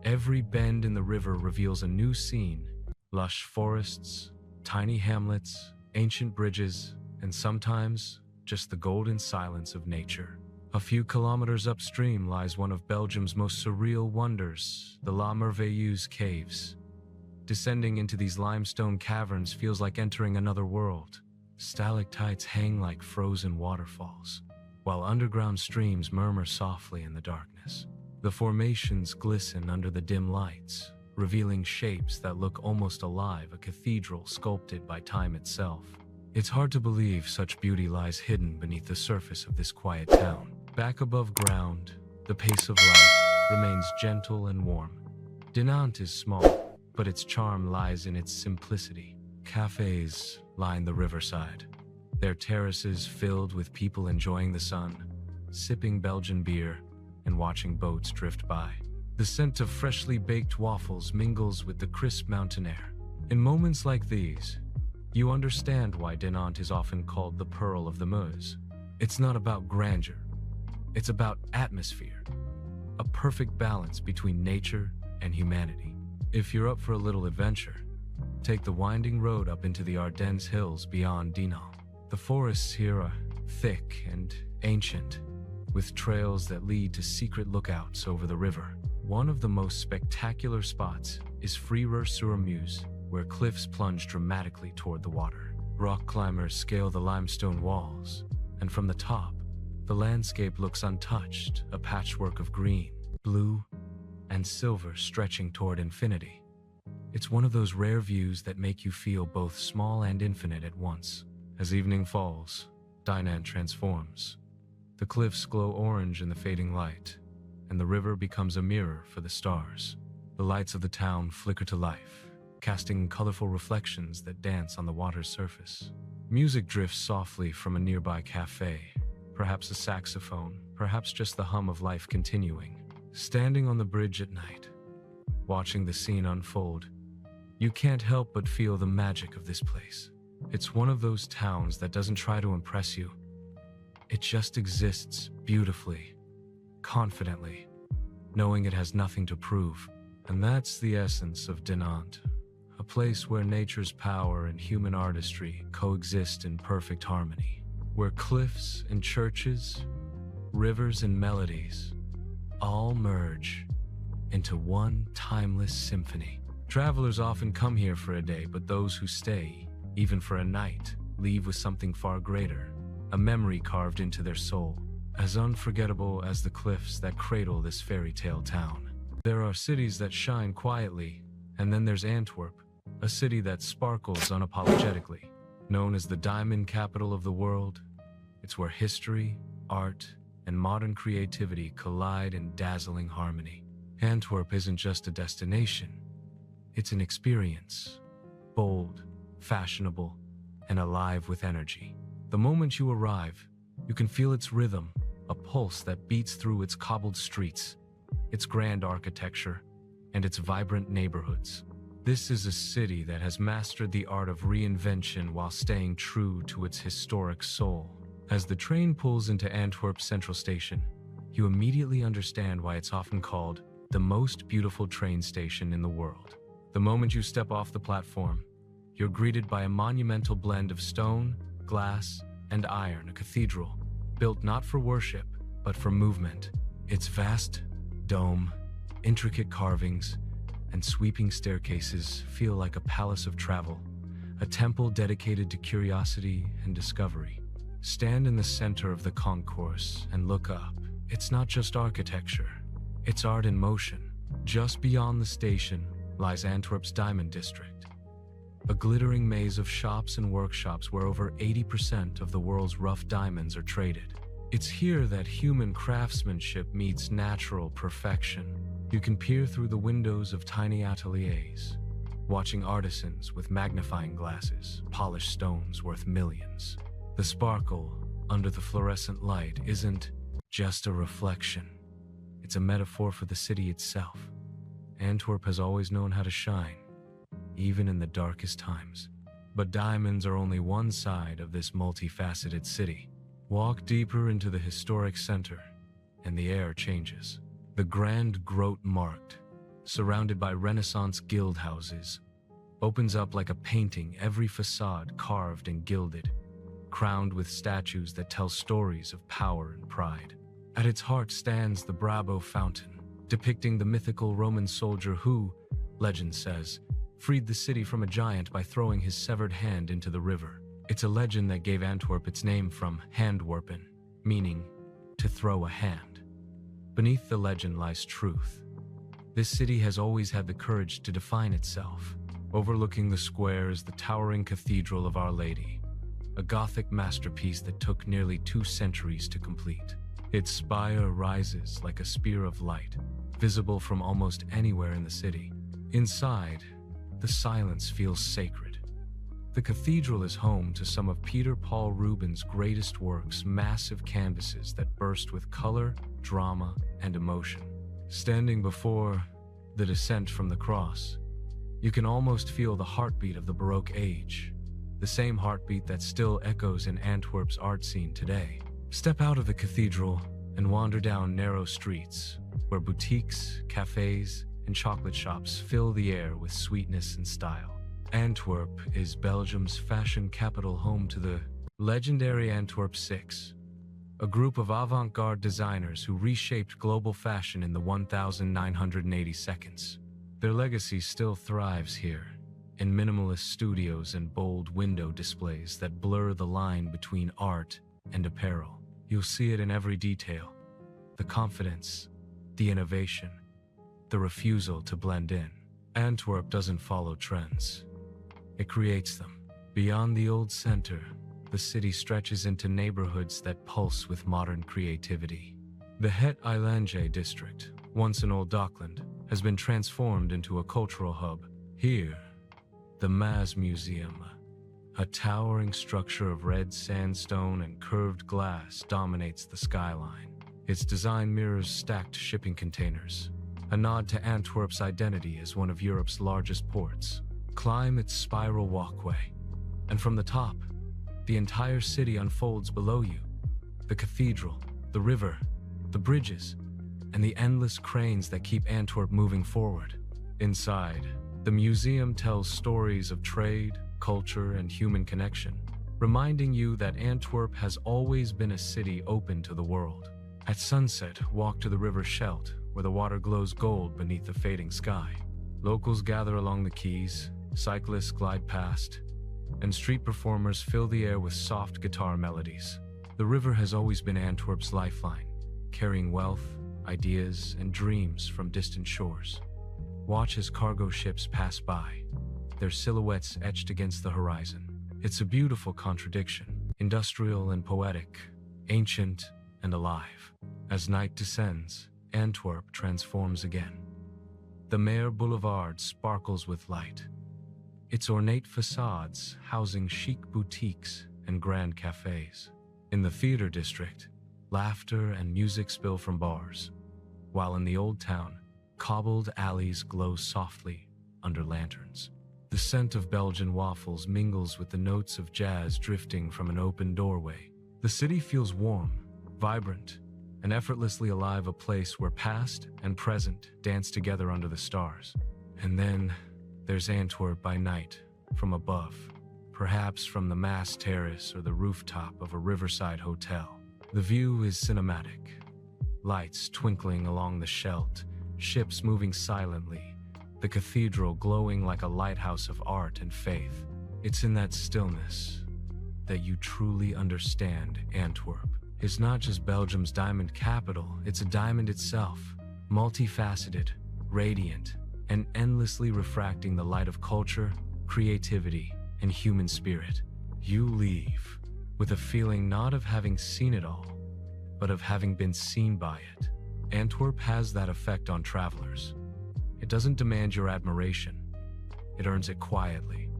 Every bend in the river reveals a new scene: lush forests, tiny hamlets, ancient bridges, and sometimes just the golden silence of nature. A few kilometers upstream lies one of Belgium's most surreal wonders, the La Merveilleuse Caves. Descending into these limestone caverns feels like entering another world. Stalactites hang like frozen waterfalls, while underground streams murmur softly in the darkness. The formations glisten under the dim lights, revealing shapes that look almost alive, a cathedral sculpted by time itself. It's hard to believe such beauty lies hidden beneath the surface of this quiet town. Back above ground, the pace of life remains gentle and warm. Dinant is small, but its charm lies in its simplicity. Cafes line the riverside, their terraces filled with people enjoying the sun, sipping Belgian beer, and watching boats drift by. The scent of freshly baked waffles mingles with the crisp mountain air. In moments like these, you understand why Dinant is often called the Pearl of the Meuse. It's not about grandeur, it's about atmosphere, a perfect balance between nature and humanity. If you're up for a little adventure, take the winding road up into the Ardennes hills beyond Dinant. The forests here are thick and ancient, with trails that lead to secret lookouts over the river. One of the most spectacular spots is Frères-sur-Meuse, where cliffs plunge dramatically toward the water. Rock climbers scale the limestone walls, and from the top, the landscape looks untouched, a patchwork of green, blue, and silver stretching toward infinity. It's one of those rare views that make you feel both small and infinite at once. As evening falls, Dinant transforms. The cliffs glow orange in the fading light, and the river becomes a mirror for the stars. The lights of the town flicker to life, casting colorful reflections that dance on the water's surface. Music drifts softly from a nearby cafe, perhaps a saxophone, perhaps just the hum of life continuing. Standing on the bridge at night, watching the scene unfold, you can't help but feel the magic of this place. It's one of those towns that doesn't try to impress you. It just exists beautifully, confidently, knowing it has nothing to prove. And that's the essence of Dinant, a place where nature's power and human artistry coexist in perfect harmony, where cliffs and churches, rivers and melodies all merge into one timeless symphony. Travelers often come here for a day, but those who stay, even for a night, leave with something far greater, a memory carved into their soul, as unforgettable as the cliffs that cradle this fairy tale town. There are cities that shine quietly, and then there's Antwerp, a city that sparkles unapologetically. Known as the diamond capital of the world, it's where history, art, and modern creativity collide in dazzling harmony. Antwerp isn't just a destination, it's an experience, bold, fashionable, and alive with energy. The moment you arrive, you can feel its rhythm, a pulse that beats through its cobbled streets, its grand architecture, and its vibrant neighborhoods. This is a city that has mastered the art of reinvention while staying true to its historic soul. As the train pulls into Antwerp Central Station, you immediately understand why it's often called the most beautiful train station in the world. The moment you step off the platform, you're greeted by a monumental blend of stone, glass, and iron, a cathedral built not for worship, but for movement. Its vast dome, intricate carvings, and sweeping staircases feel like a palace of travel, a temple dedicated to curiosity and discovery. Stand in the center of the concourse and look up. It's not just architecture, it's art in motion. Just beyond the station lies Antwerp's Diamond District, a glittering maze of shops and workshops where over 80% of the world's rough diamonds are traded. It's here that human craftsmanship meets natural perfection. You can peer through the windows of tiny ateliers, watching artisans with magnifying glasses polish stones worth millions. The sparkle under the fluorescent light isn't just a reflection, it's a metaphor for the city itself. Antwerp has always known how to shine, even in the darkest times. But diamonds are only one side of this multifaceted city. Walk deeper into the historic center, and the air changes. The Grand Grote Markt, surrounded by Renaissance guild houses, opens up like a painting, every facade carved and gilded, crowned with statues that tell stories of power and pride. At its heart stands the Brabo Fountain, depicting the mythical Roman soldier who, legend says, freed the city from a giant by throwing his severed hand into the river. It's a legend that gave Antwerp its name from handwerpen, meaning to throw a hand. Beneath the legend lies truth. This city has always had the courage to define itself. Overlooking the square is the towering Cathedral of Our Lady, a Gothic masterpiece that took nearly 2 centuries to complete. Its spire rises like a spear of light, visible from almost anywhere in the city. Inside, the silence feels sacred. The cathedral is home to some of Peter Paul Rubens' greatest works, massive canvases that burst with color, drama, and emotion. Standing before the Descent from the Cross, you can almost feel the heartbeat of the Baroque age, the same heartbeat that still echoes in Antwerp's art scene today. Step out of the cathedral and wander down narrow streets where boutiques, cafes, and chocolate shops fill the air with sweetness and style. Antwerp is Belgium's fashion capital, home to the legendary Antwerp Six, a group of avant-garde designers who reshaped global fashion in the 1980 seconds. Their legacy still thrives here, in minimalist studios and bold window displays that blur the line between art and apparel. You'll see it in every detail: the confidence, the innovation, the refusal to blend in. Antwerp doesn't follow trends. It creates them. Beyond the old center, the city stretches into neighborhoods that pulse with modern creativity. The Het Eilandje district, once an old dockland, has been transformed into a cultural hub. Here, the Maas Museum, a towering structure of red sandstone and curved glass, dominates the skyline. Its design mirrors stacked shipping containers, a nod to Antwerp's identity as one of Europe's largest ports. Climb its spiral walkway, and from the top, the entire city unfolds below you. The cathedral, the river, the bridges, and the endless cranes that keep Antwerp moving forward. Inside, the museum tells stories of trade, culture, and human connection, reminding you that Antwerp has always been a city open to the world. At sunset, walk to the river Scheldt, where the water glows gold beneath the fading sky. Locals gather along the quays, cyclists glide past, and street performers fill the air with soft guitar melodies. The river has always been Antwerp's lifeline, carrying wealth, ideas, and dreams from distant shores. Watch as cargo ships pass by, their silhouettes etched against the horizon. It's a beautiful contradiction, industrial and poetic, ancient and alive. As night descends, Antwerp transforms again. The Meer Boulevard sparkles with light, its ornate facades housing chic boutiques and grand cafes. In the theater district, laughter and music spill from bars, while in the old town, cobbled alleys glow softly under lanterns. The scent of Belgian waffles mingles with the notes of jazz drifting from an open doorway. The city feels warm, vibrant, and effortlessly alive, a place where past and present dance together under the stars. And then there's Antwerp by night, from above, perhaps from the Maas Terrace or the rooftop of a riverside hotel. The view is cinematic. Lights twinkling along the Scheldt, ships moving silently, the cathedral glowing like a lighthouse of art and faith. It's in that stillness that you truly understand Antwerp is not just Belgium's diamond capital, it's a diamond itself, multifaceted, radiant, and endlessly refracting the light of culture, creativity, and human spirit. You leave with a feeling not of having seen it all, but of having been seen by it. Antwerp has that effect on travelers. It doesn't demand your admiration. It earns it quietly,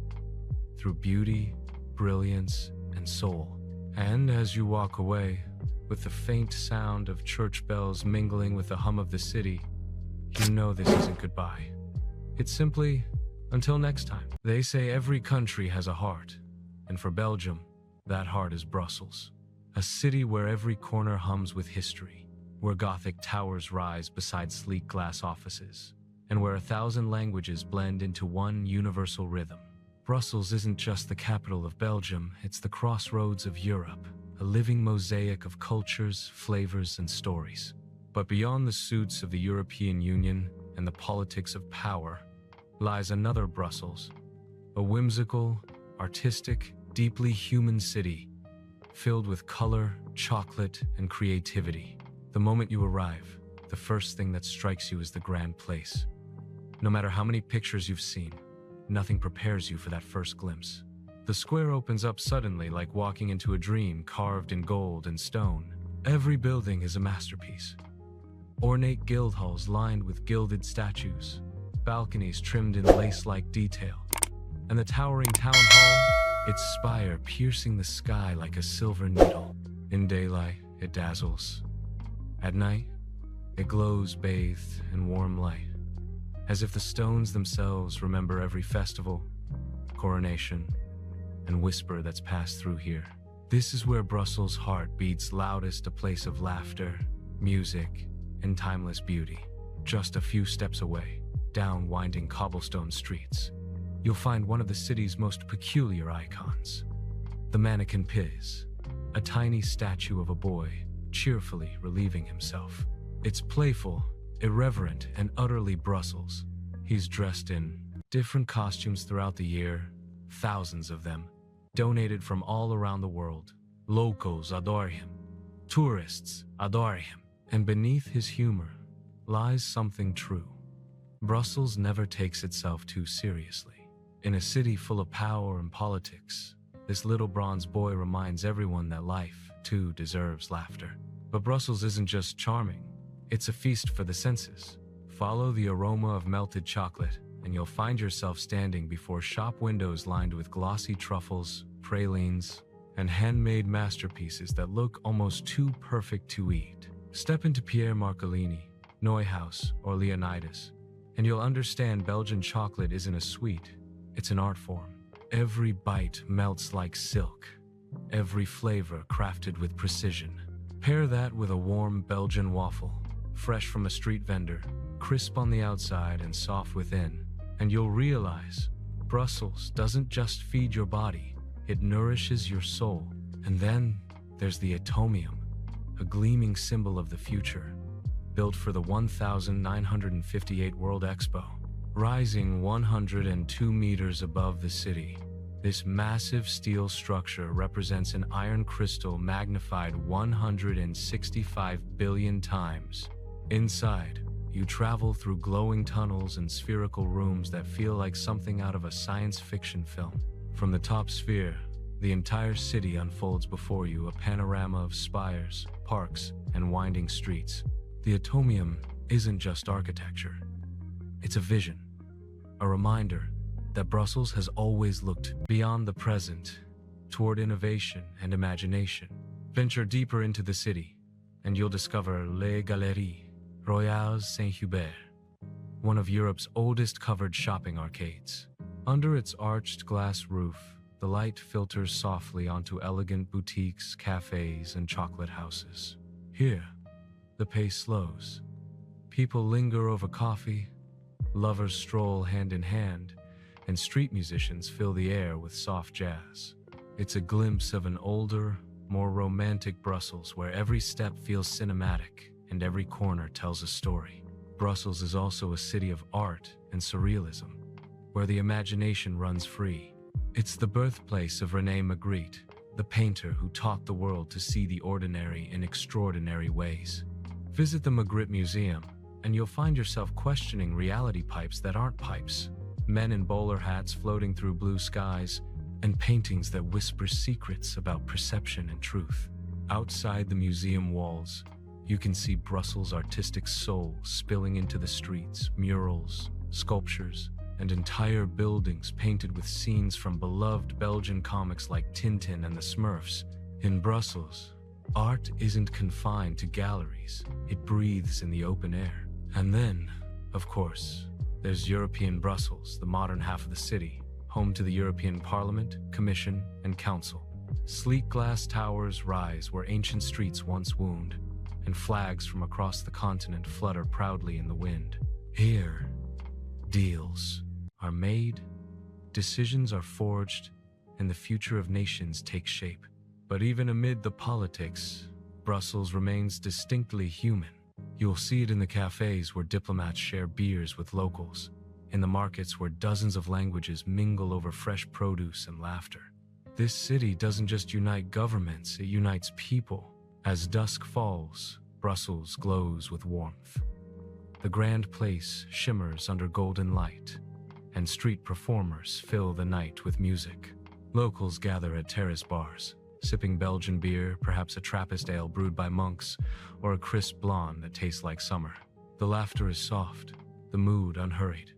through beauty, brilliance, and soul. And as you walk away, with the faint sound of church bells mingling with the hum of the city, you know this isn't goodbye. It's simply, until next time. They say every country has a heart, and for Belgium, that heart is Brussels. A city where every corner hums with history, where Gothic towers rise beside sleek glass offices, and where 1,000 languages blend into one universal rhythm. Brussels isn't just the capital of Belgium, it's the crossroads of Europe, a living mosaic of cultures, flavors, and stories. But beyond the suits of the European Union and the politics of power lies another Brussels, a whimsical, artistic, deeply human city, filled with color, chocolate, and creativity. The moment you arrive, the first thing that strikes you is the grand place. No matter how many pictures you've seen, nothing prepares you for that first glimpse. The square opens up suddenly, like walking into a dream carved in gold and stone. Every building is a masterpiece. Ornate guild halls lined with gilded statues, balconies trimmed in lace-like detail, and the towering town hall, its spire piercing the sky like a silver needle. In daylight, it dazzles. At night, It glows bathed in warm light, as if the stones themselves remember every festival, coronation, and whisper that's passed through here. This is where Brussels' heart beats loudest, a place of laughter, music, and timeless beauty. Just a few steps away, down winding cobblestone streets, you'll find one of the city's most peculiar icons, the Mannequin Piz, a tiny statue of a boy cheerfully relieving himself. It's playful, irreverent, and utterly Brussels. He's dressed in different costumes throughout the year, thousands of them, donated from all around the world. Locals adore him. Tourists adore him. And beneath his humor lies something true. Brussels never takes itself too seriously. In a city full of power and politics, this little bronze boy reminds everyone that life, too, deserves laughter. But Brussels isn't just charming. It's a feast for the senses. Follow the aroma of melted chocolate, and you'll find yourself standing before shop windows lined with glossy truffles, pralines, and handmade masterpieces that look almost too perfect to eat. Step into Pierre Marcolini, Neuhaus, or Leonidas, and you'll understand Belgian chocolate isn't a sweet, it's an art form. Every bite melts like silk, every flavor crafted with precision. Pair that with a warm Belgian waffle, fresh from a street vendor, crisp on the outside and soft within, and you'll realize Brussels doesn't just feed your body, it nourishes your soul. And then there's the atomium, a gleaming symbol of the future, built for the 1958 World Expo. Rising 102 meters above the city, this massive steel structure represents an iron crystal magnified 165 billion times. Inside, you travel through glowing tunnels and spherical rooms that feel like something out of a science fiction film. From the top sphere, the entire city unfolds before you, a panorama of spires, parks, and winding streets. The atomium isn't just architecture. It's a vision, a reminder that Brussels has always looked beyond the present, toward innovation and imagination. Venture deeper into the city, and you'll discover Les Galeries Royales Saint-Hubert, one of Europe's oldest covered shopping arcades. Under its arched glass roof, the light filters softly onto elegant boutiques, cafes, and chocolate houses. Here, the pace slows. People linger over coffee, lovers stroll hand in hand, and street musicians fill the air with soft jazz. It's a glimpse of an older, more romantic Brussels where every step feels cinematic and every corner tells a story. Brussels is also a city of art and surrealism, where the imagination runs free. It's the birthplace of René Magritte, the painter who taught the world to see the ordinary in extraordinary ways. Visit the Magritte Museum, and you'll find yourself questioning reality pipes that aren't pipes, men in bowler hats floating through blue skies, and paintings that whisper secrets about perception and truth. Outside the museum walls, you can see Brussels' artistic soul spilling into the streets, murals, sculptures, and entire buildings painted with scenes from beloved Belgian comics like Tintin and the Smurfs. In Brussels, art isn't confined to galleries, it breathes in the open air. And then, of course, there's European Brussels, the modern half of the city, home to the European Parliament, Commission, and Council. Sleek glass towers rise where ancient streets once wound, and flags from across the continent flutter proudly in the wind. Here, deals are made, decisions are forged, and the future of nations takes shape. But even amid the politics, Brussels remains distinctly human. You'll see it in the cafes where diplomats share beers with locals, in the markets where dozens of languages mingle over fresh produce and laughter. This city doesn't just unite governments, it unites people. As dusk falls, Brussels glows with warmth. The grand place shimmers under golden light, and street performers fill the night with music. Locals gather at terrace bars, sipping Belgian beer, perhaps a Trappist ale brewed by monks, or a crisp blonde that tastes like summer. The laughter is soft, the mood unhurried.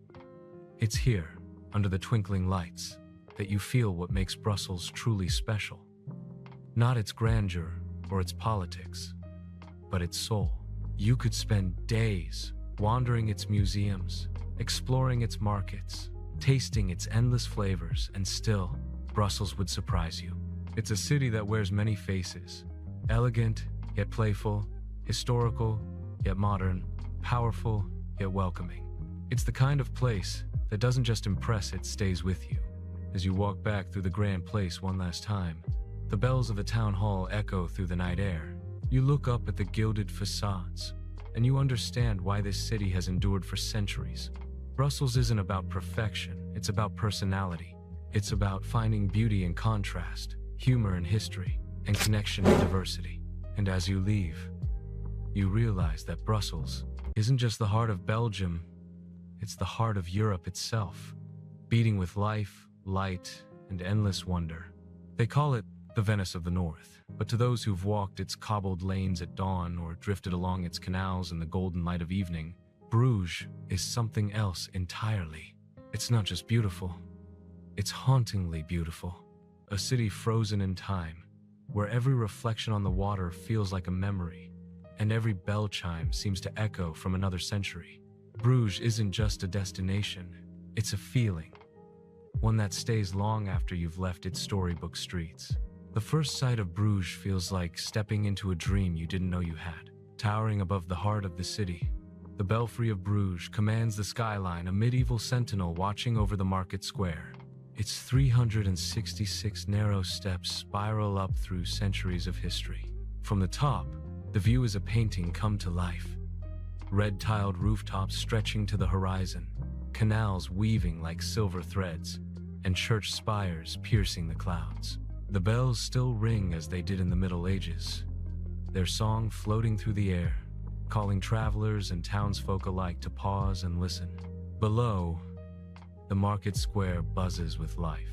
It's here, under the twinkling lights, that you feel what makes Brussels truly special. Not its grandeur or its politics, but its soul. You could spend days wandering its museums, exploring its markets, tasting its endless flavors, and still, Brussels would surprise you. It's a city that wears many faces, elegant yet playful, historical yet modern, powerful yet welcoming. It's the kind of place that doesn't just impress, it stays with you. As you walk back through the grand place one last time, the bells of the town hall echo through the night air. You look up at the gilded facades, and you understand why this city has endured for centuries. Brussels isn't about perfection, it's about personality. It's about finding beauty in contrast, humor in history, and connection in diversity. And as you leave, you realize that Brussels isn't just the heart of Belgium, it's the heart of Europe itself, beating with life, light, and endless wonder. They call it the Venice of the North, but to those who've walked its cobbled lanes at dawn or drifted along its canals in the golden light of evening, Bruges is something else entirely. It's not just beautiful, it's hauntingly beautiful. A city frozen in time, where every reflection on the water feels like a memory, and every bell chime seems to echo from another century. Bruges isn't just a destination, it's a feeling, one that stays long after you've left its storybook streets. The first sight of Bruges feels like stepping into a dream you didn't know you had. Towering above the heart of the city, the Belfry of Bruges commands the skyline, a medieval sentinel watching over the market square. Its 366 narrow steps spiral up through centuries of history. From the top, the view is a painting come to life. Red-tiled rooftops stretching to the horizon, canals weaving like silver threads, and church spires piercing the clouds. The bells still ring as they did in the Middle Ages, their song floating through the air, calling travelers and townsfolk alike to pause and listen. Below, the market square buzzes with life.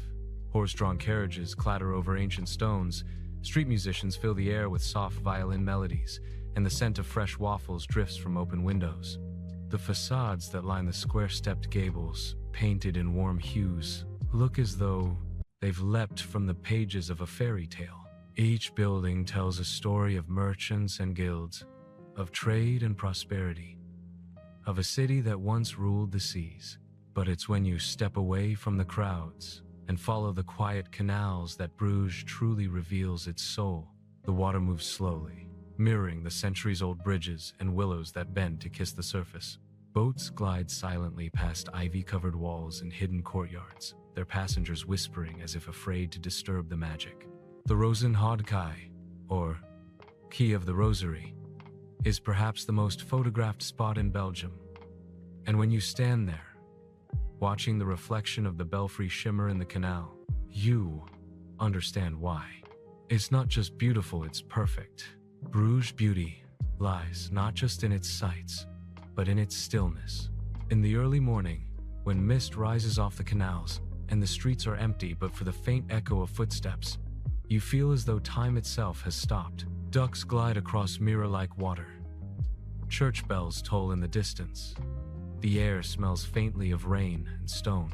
Horse-drawn carriages clatter over ancient stones, street musicians fill the air with soft violin melodies, and the scent of fresh waffles drifts from open windows. The facades that line the square-stepped gables, painted in warm hues, look as though they've leapt from the pages of a fairy tale. Each building tells a story of merchants and guilds, of trade and prosperity, of a city that once ruled the seas. But it's when you step away from the crowds and follow the quiet canals that Bruges truly reveals its soul. The water moves slowly, mirroring the centuries-old bridges and willows that bend to kiss the surface. Boats glide silently past ivy-covered walls and hidden courtyards, their passengers whispering as if afraid to disturb the magic. The Rosenhoudkai, or Key of the Rosary, is perhaps the most photographed spot in Belgium. And when you stand there, watching the reflection of the belfry shimmer in the canal, you understand why. It's not just beautiful, it's perfect. Bruges' beauty lies not just in its sights, but in its stillness. In the early morning, when mist rises off the canals and the streets are empty but for the faint echo of footsteps, you feel as though time itself has stopped. Ducks glide across mirror-like water. Church bells toll in the distance. The air smells faintly of rain and stone.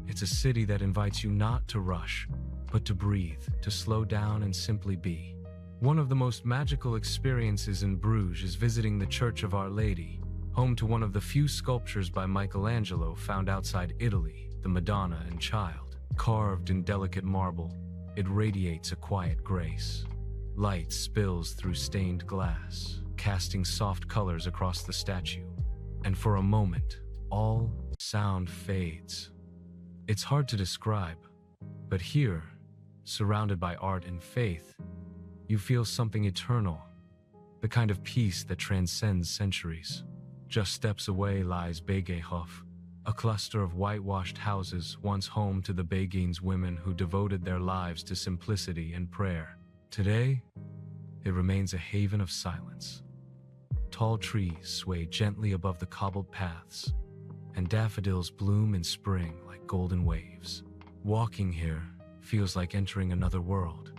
It's a city that invites you not to rush, but to breathe, to slow down and simply be. One of the most magical experiences in Bruges is visiting the Church of Our Lady, home to one of the few sculptures by Michelangelo found outside Italy, the Madonna and Child. Carved in delicate marble, it radiates a quiet grace. Light spills through stained glass, casting soft colors across the statue. And for a moment, all sound fades. It's hard to describe, but here, surrounded by art and faith, you feel something eternal, the kind of peace that transcends centuries. Just steps away lies Begehof, a cluster of whitewashed houses once home to the Beguines women who devoted their lives to simplicity and prayer. Today, it remains a haven of silence. Tall trees sway gently above the cobbled paths, and daffodils bloom in spring like golden waves. Walking here feels like entering another world,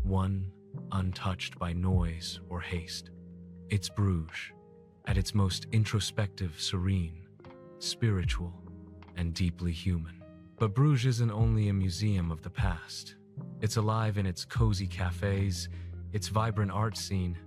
one untouched by noise or haste. It's Bruges, at its most introspective, serene, spiritual, and deeply human. But Bruges isn't only a museum of the past. It's alive in its cozy cafes, its vibrant art scene,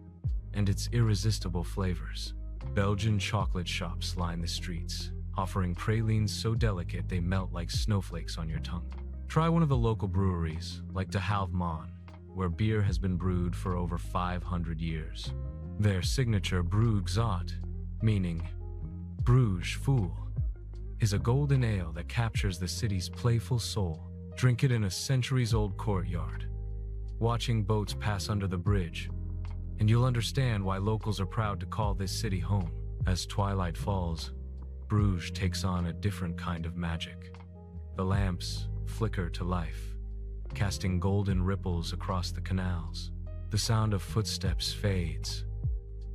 and its irresistible flavors. Belgian chocolate shops line the streets, offering pralines so delicate they melt like snowflakes on your tongue. Try one of the local breweries, like De Halfman, where beer has been brewed for over 500 years. Their signature Bruges, meaning Bruges Fool, is a golden ale that captures the city's playful soul. Drink it in a centuries-old courtyard, watching boats pass under the bridge, and you'll understand why locals are proud to call this city home. As twilight falls, Bruges takes on a different kind of magic. The lamps flicker to life, casting golden ripples across the canals. The sound of footsteps fades,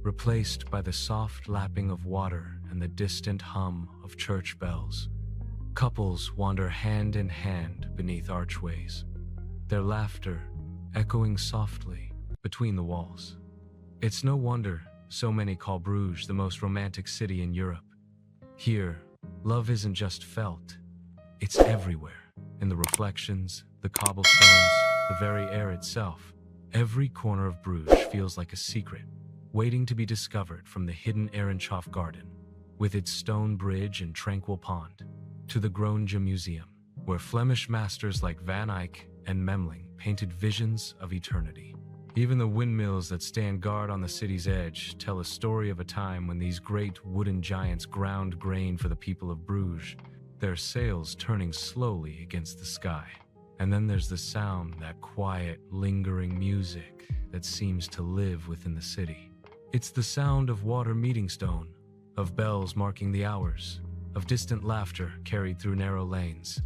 replaced by the soft lapping of water and the distant hum of church bells. Couples wander hand in hand beneath archways, their laughter echoing softly between the walls. It's no wonder so many call Bruges the most romantic city in Europe. Here, love isn't just felt, it's everywhere. In the reflections, the cobblestones, the very air itself. Every corner of Bruges feels like a secret, waiting to be discovered, from the hidden Ehrenhof garden, with its stone bridge and tranquil pond, to the Grandeur Museum, where Flemish masters like Van Eyck and Memling painted visions of eternity. Even the windmills that stand guard on the city's edge tell a story of a time when these great wooden giants ground grain for the people of Bruges, their sails turning slowly against the sky. And then there's the sound, that quiet, lingering music that seems to live within the city. It's the sound of water meeting stone, of bells marking the hours, of distant laughter carried through narrow lanes.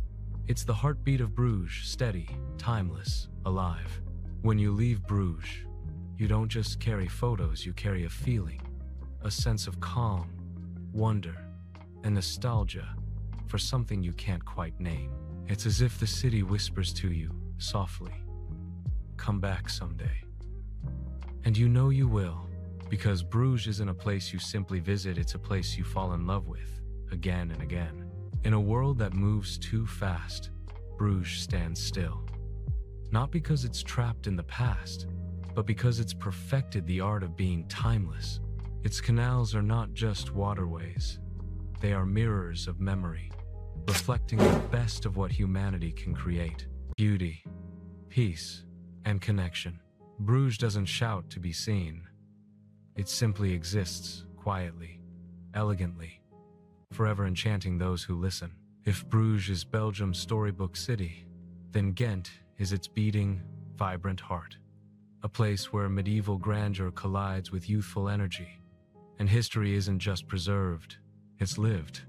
It's the heartbeat of Bruges, steady, timeless, alive. When you leave Bruges, you don't just carry photos, you carry a feeling, a sense of calm, wonder, and nostalgia for something you can't quite name. It's as if the city whispers to you, softly, "Come back someday." And you know you will, because Bruges isn't a place you simply visit, it's a place you fall in love with, again and again. In a world that moves too fast, Bruges stands still. Not because it's trapped in the past, but because it's perfected the art of being timeless. Its canals are not just waterways. They are mirrors of memory, reflecting the best of what humanity can create: beauty, peace, and connection. Bruges doesn't shout to be seen. It simply exists, quietly, elegantly, forever enchanting those who listen. If Bruges is Belgium's storybook city, then Ghent is its beating, vibrant heart. A place where medieval grandeur collides with youthful energy. And history isn't just preserved, it's lived.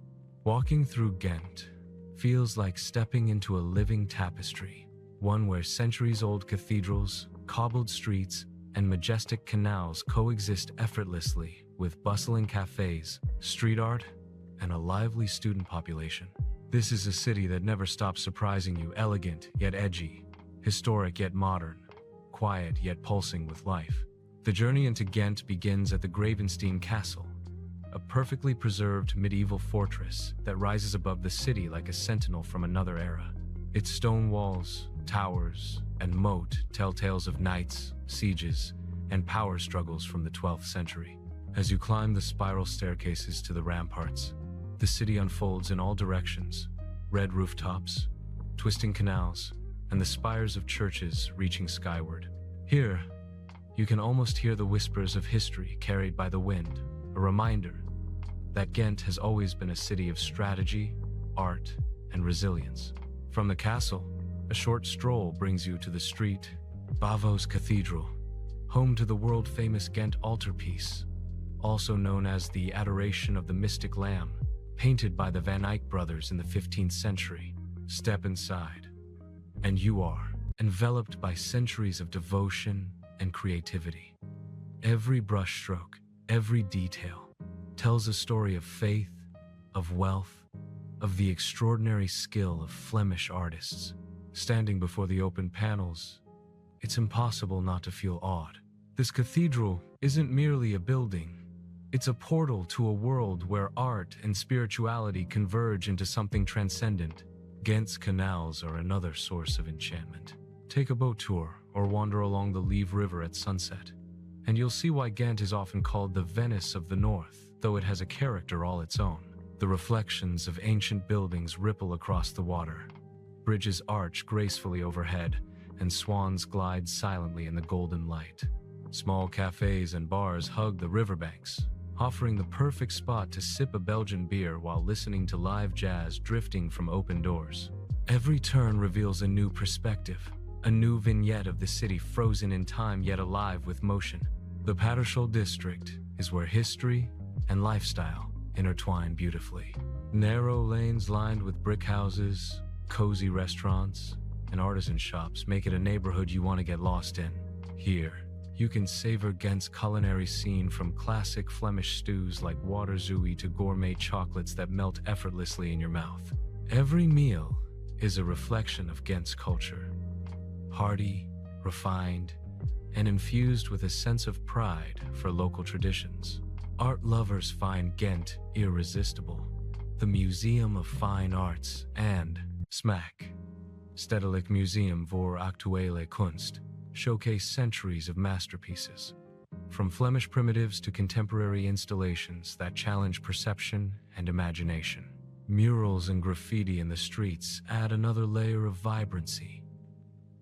Walking through Ghent feels like stepping into a living tapestry, one where centuries-old cathedrals, cobbled streets, and majestic canals coexist effortlessly with bustling cafes, street art, and a lively student population. This is a city that never stops surprising you, elegant yet edgy, historic yet modern, quiet yet pulsing with life. The journey into Ghent begins at the Gravenstein Castle, a perfectly preserved medieval fortress that rises above the city like a sentinel from another era. Its stone walls, towers, and moat tell tales of knights, sieges, and power struggles from the 12th century. As you climb the spiral staircases to the ramparts, the city unfolds in all directions: red rooftops, twisting canals, and the spires of churches reaching skyward. Here, you can almost hear the whispers of history carried by the wind, a reminder that Ghent has always been a city of strategy, art, and resilience. From the castle, a short stroll brings you to the street, Bavo's Cathedral, home to the world-famous Ghent altarpiece, also known as the Adoration of the Mystic Lamb, painted by the Van Eyck brothers in the 15th century. Step inside, and you are enveloped by centuries of devotion and creativity. Every brushstroke, every detail, tells a story of faith, of wealth, of the extraordinary skill of Flemish artists. Standing before the open panels, it's impossible not to feel awed. This cathedral isn't merely a building. It's a portal to a world where art and spirituality converge into something transcendent. Ghent's canals are another source of enchantment. Take a boat tour or wander along the Lieve River at sunset, and you'll see why Ghent is often called the Venice of the North. though it has a character all its own. The reflections of ancient buildings ripple across the water. Bridges arch gracefully overhead, and swans glide silently in the golden light. Small cafes and bars hug the riverbanks, offering the perfect spot to sip a Belgian beer while listening to live jazz drifting from open doors. Every turn reveals a new perspective, a new vignette of the city frozen in time yet alive with motion. The Paterschol district is where history and lifestyle intertwine beautifully. Narrow lanes lined with brick houses, cozy restaurants, and artisan shops make it a neighborhood you want to get lost in. Here, you can savor Ghent's culinary scene, from classic Flemish stews like waterzooi to gourmet chocolates that melt effortlessly in your mouth. Every meal is a reflection of Ghent's culture. Hearty, refined, and infused with a sense of pride for local traditions. Art lovers find Ghent irresistible. The Museum of Fine Arts and SMAK, Stedelijk Museum voor Actuele Kunst, showcase centuries of masterpieces, from Flemish primitives to contemporary installations that challenge perception and imagination. Murals and graffiti in the streets add another layer of vibrancy,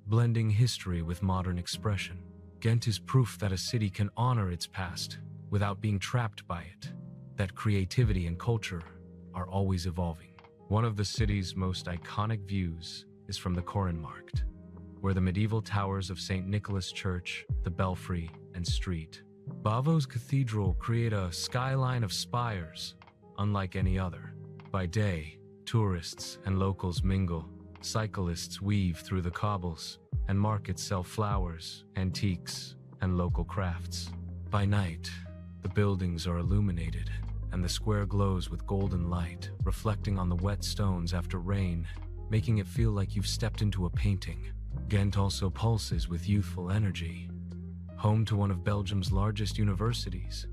blending history with modern expression. Ghent is proof that a city can honor its past without being trapped by it, that creativity and culture are always evolving. One of the city's most iconic views is from the Korenmarkt, where the medieval towers of St. Nicholas Church, the Belfry, and Street Bavo's Cathedral create a skyline of spires unlike any other. By day, tourists and locals mingle, cyclists weave through the cobbles, and markets sell flowers, antiques, and local crafts. By night, the buildings are illuminated, and the square glows with golden light, reflecting on the wet stones after rain, making it feel like you've stepped into a painting. Ghent also pulses with youthful energy. Home to one of Belgium's largest universities,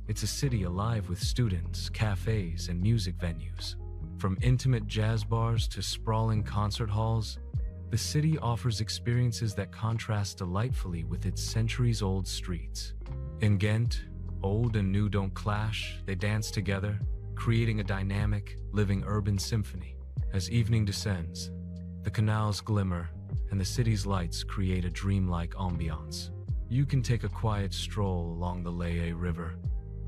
it's a city alive with students, cafes, and music venues. From intimate jazz bars to sprawling concert halls, the city offers experiences that contrast delightfully with its centuries-old streets. In Ghent, old and new don't clash, they dance together, creating a dynamic, living urban symphony. As evening descends, the canals glimmer, and the city's lights create a dreamlike ambiance. You can take a quiet stroll along the Laie River,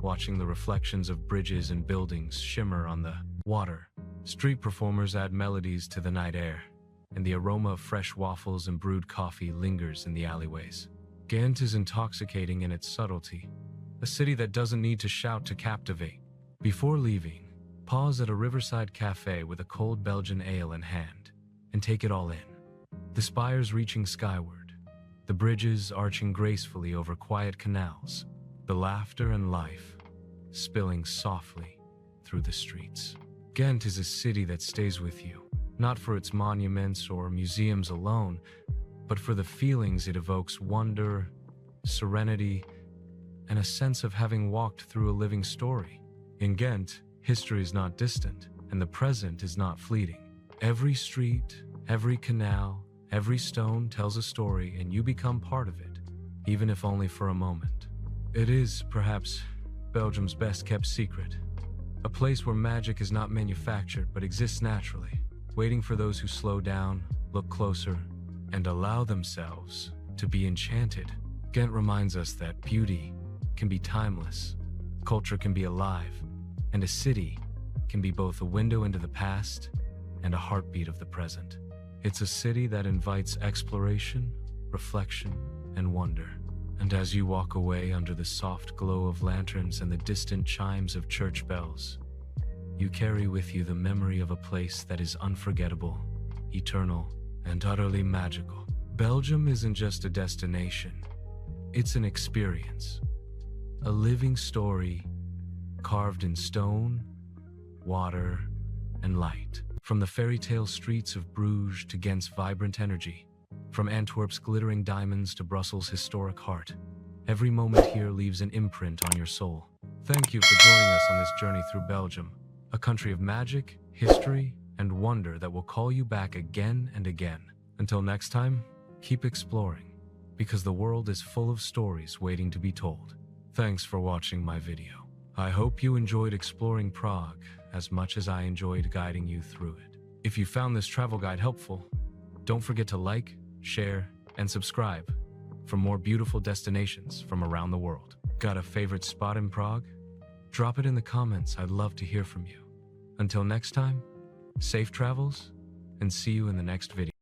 watching the reflections of bridges and buildings shimmer on the water. Street performers add melodies to the night air, and the aroma of fresh waffles and brewed coffee lingers in the alleyways. Ghent is intoxicating in its subtlety, a city that doesn't need to shout to captivate. Before leaving, pause at a riverside cafe with a cold Belgian ale in hand, and take it all in. The spires reaching skyward, the bridges arching gracefully over quiet canals, the laughter and life spilling softly through the streets. Ghent is a city that stays with you, not for its monuments or museums alone, but for the feelings it evokes: wonder, serenity, and a sense of having walked through a living story. In Ghent, history is not distant, and the present is not fleeting. Every street, every canal, every stone tells a story, and you become part of it, even if only for a moment. It is, perhaps, Belgium's best-kept secret, a place where magic is not manufactured but exists naturally, waiting for those who slow down, look closer, and allow themselves to be enchanted. Ghent reminds us that beauty can be timeless, culture can be alive, and a city can be both a window into the past and a heartbeat of the present. It's a city that invites exploration, reflection, and wonder. And as you walk away under the soft glow of lanterns and the distant chimes of church bells, you carry with you the memory of a place that is unforgettable, eternal, and utterly magical. Belgium isn't just a destination, it's an experience. A living story carved in stone, water, and light. From the fairytale streets of Bruges to Ghent's vibrant energy, from Antwerp's glittering diamonds to Brussels' historic heart, every moment here leaves an imprint on your soul. Thank you for joining us on this journey through Belgium, a country of magic, history, and wonder that will call you back again and again. Until next time, keep exploring, because the world is full of stories waiting to be told. Thanks for watching my video. I hope you enjoyed exploring Prague as much as I enjoyed guiding you through it. If you found this travel guide helpful, don't forget to like, share, and subscribe for more beautiful destinations from around the world. Got a favorite spot in Prague? Drop it in the comments. I'd love to hear from you. Until next time, safe travels, and see you in the next video.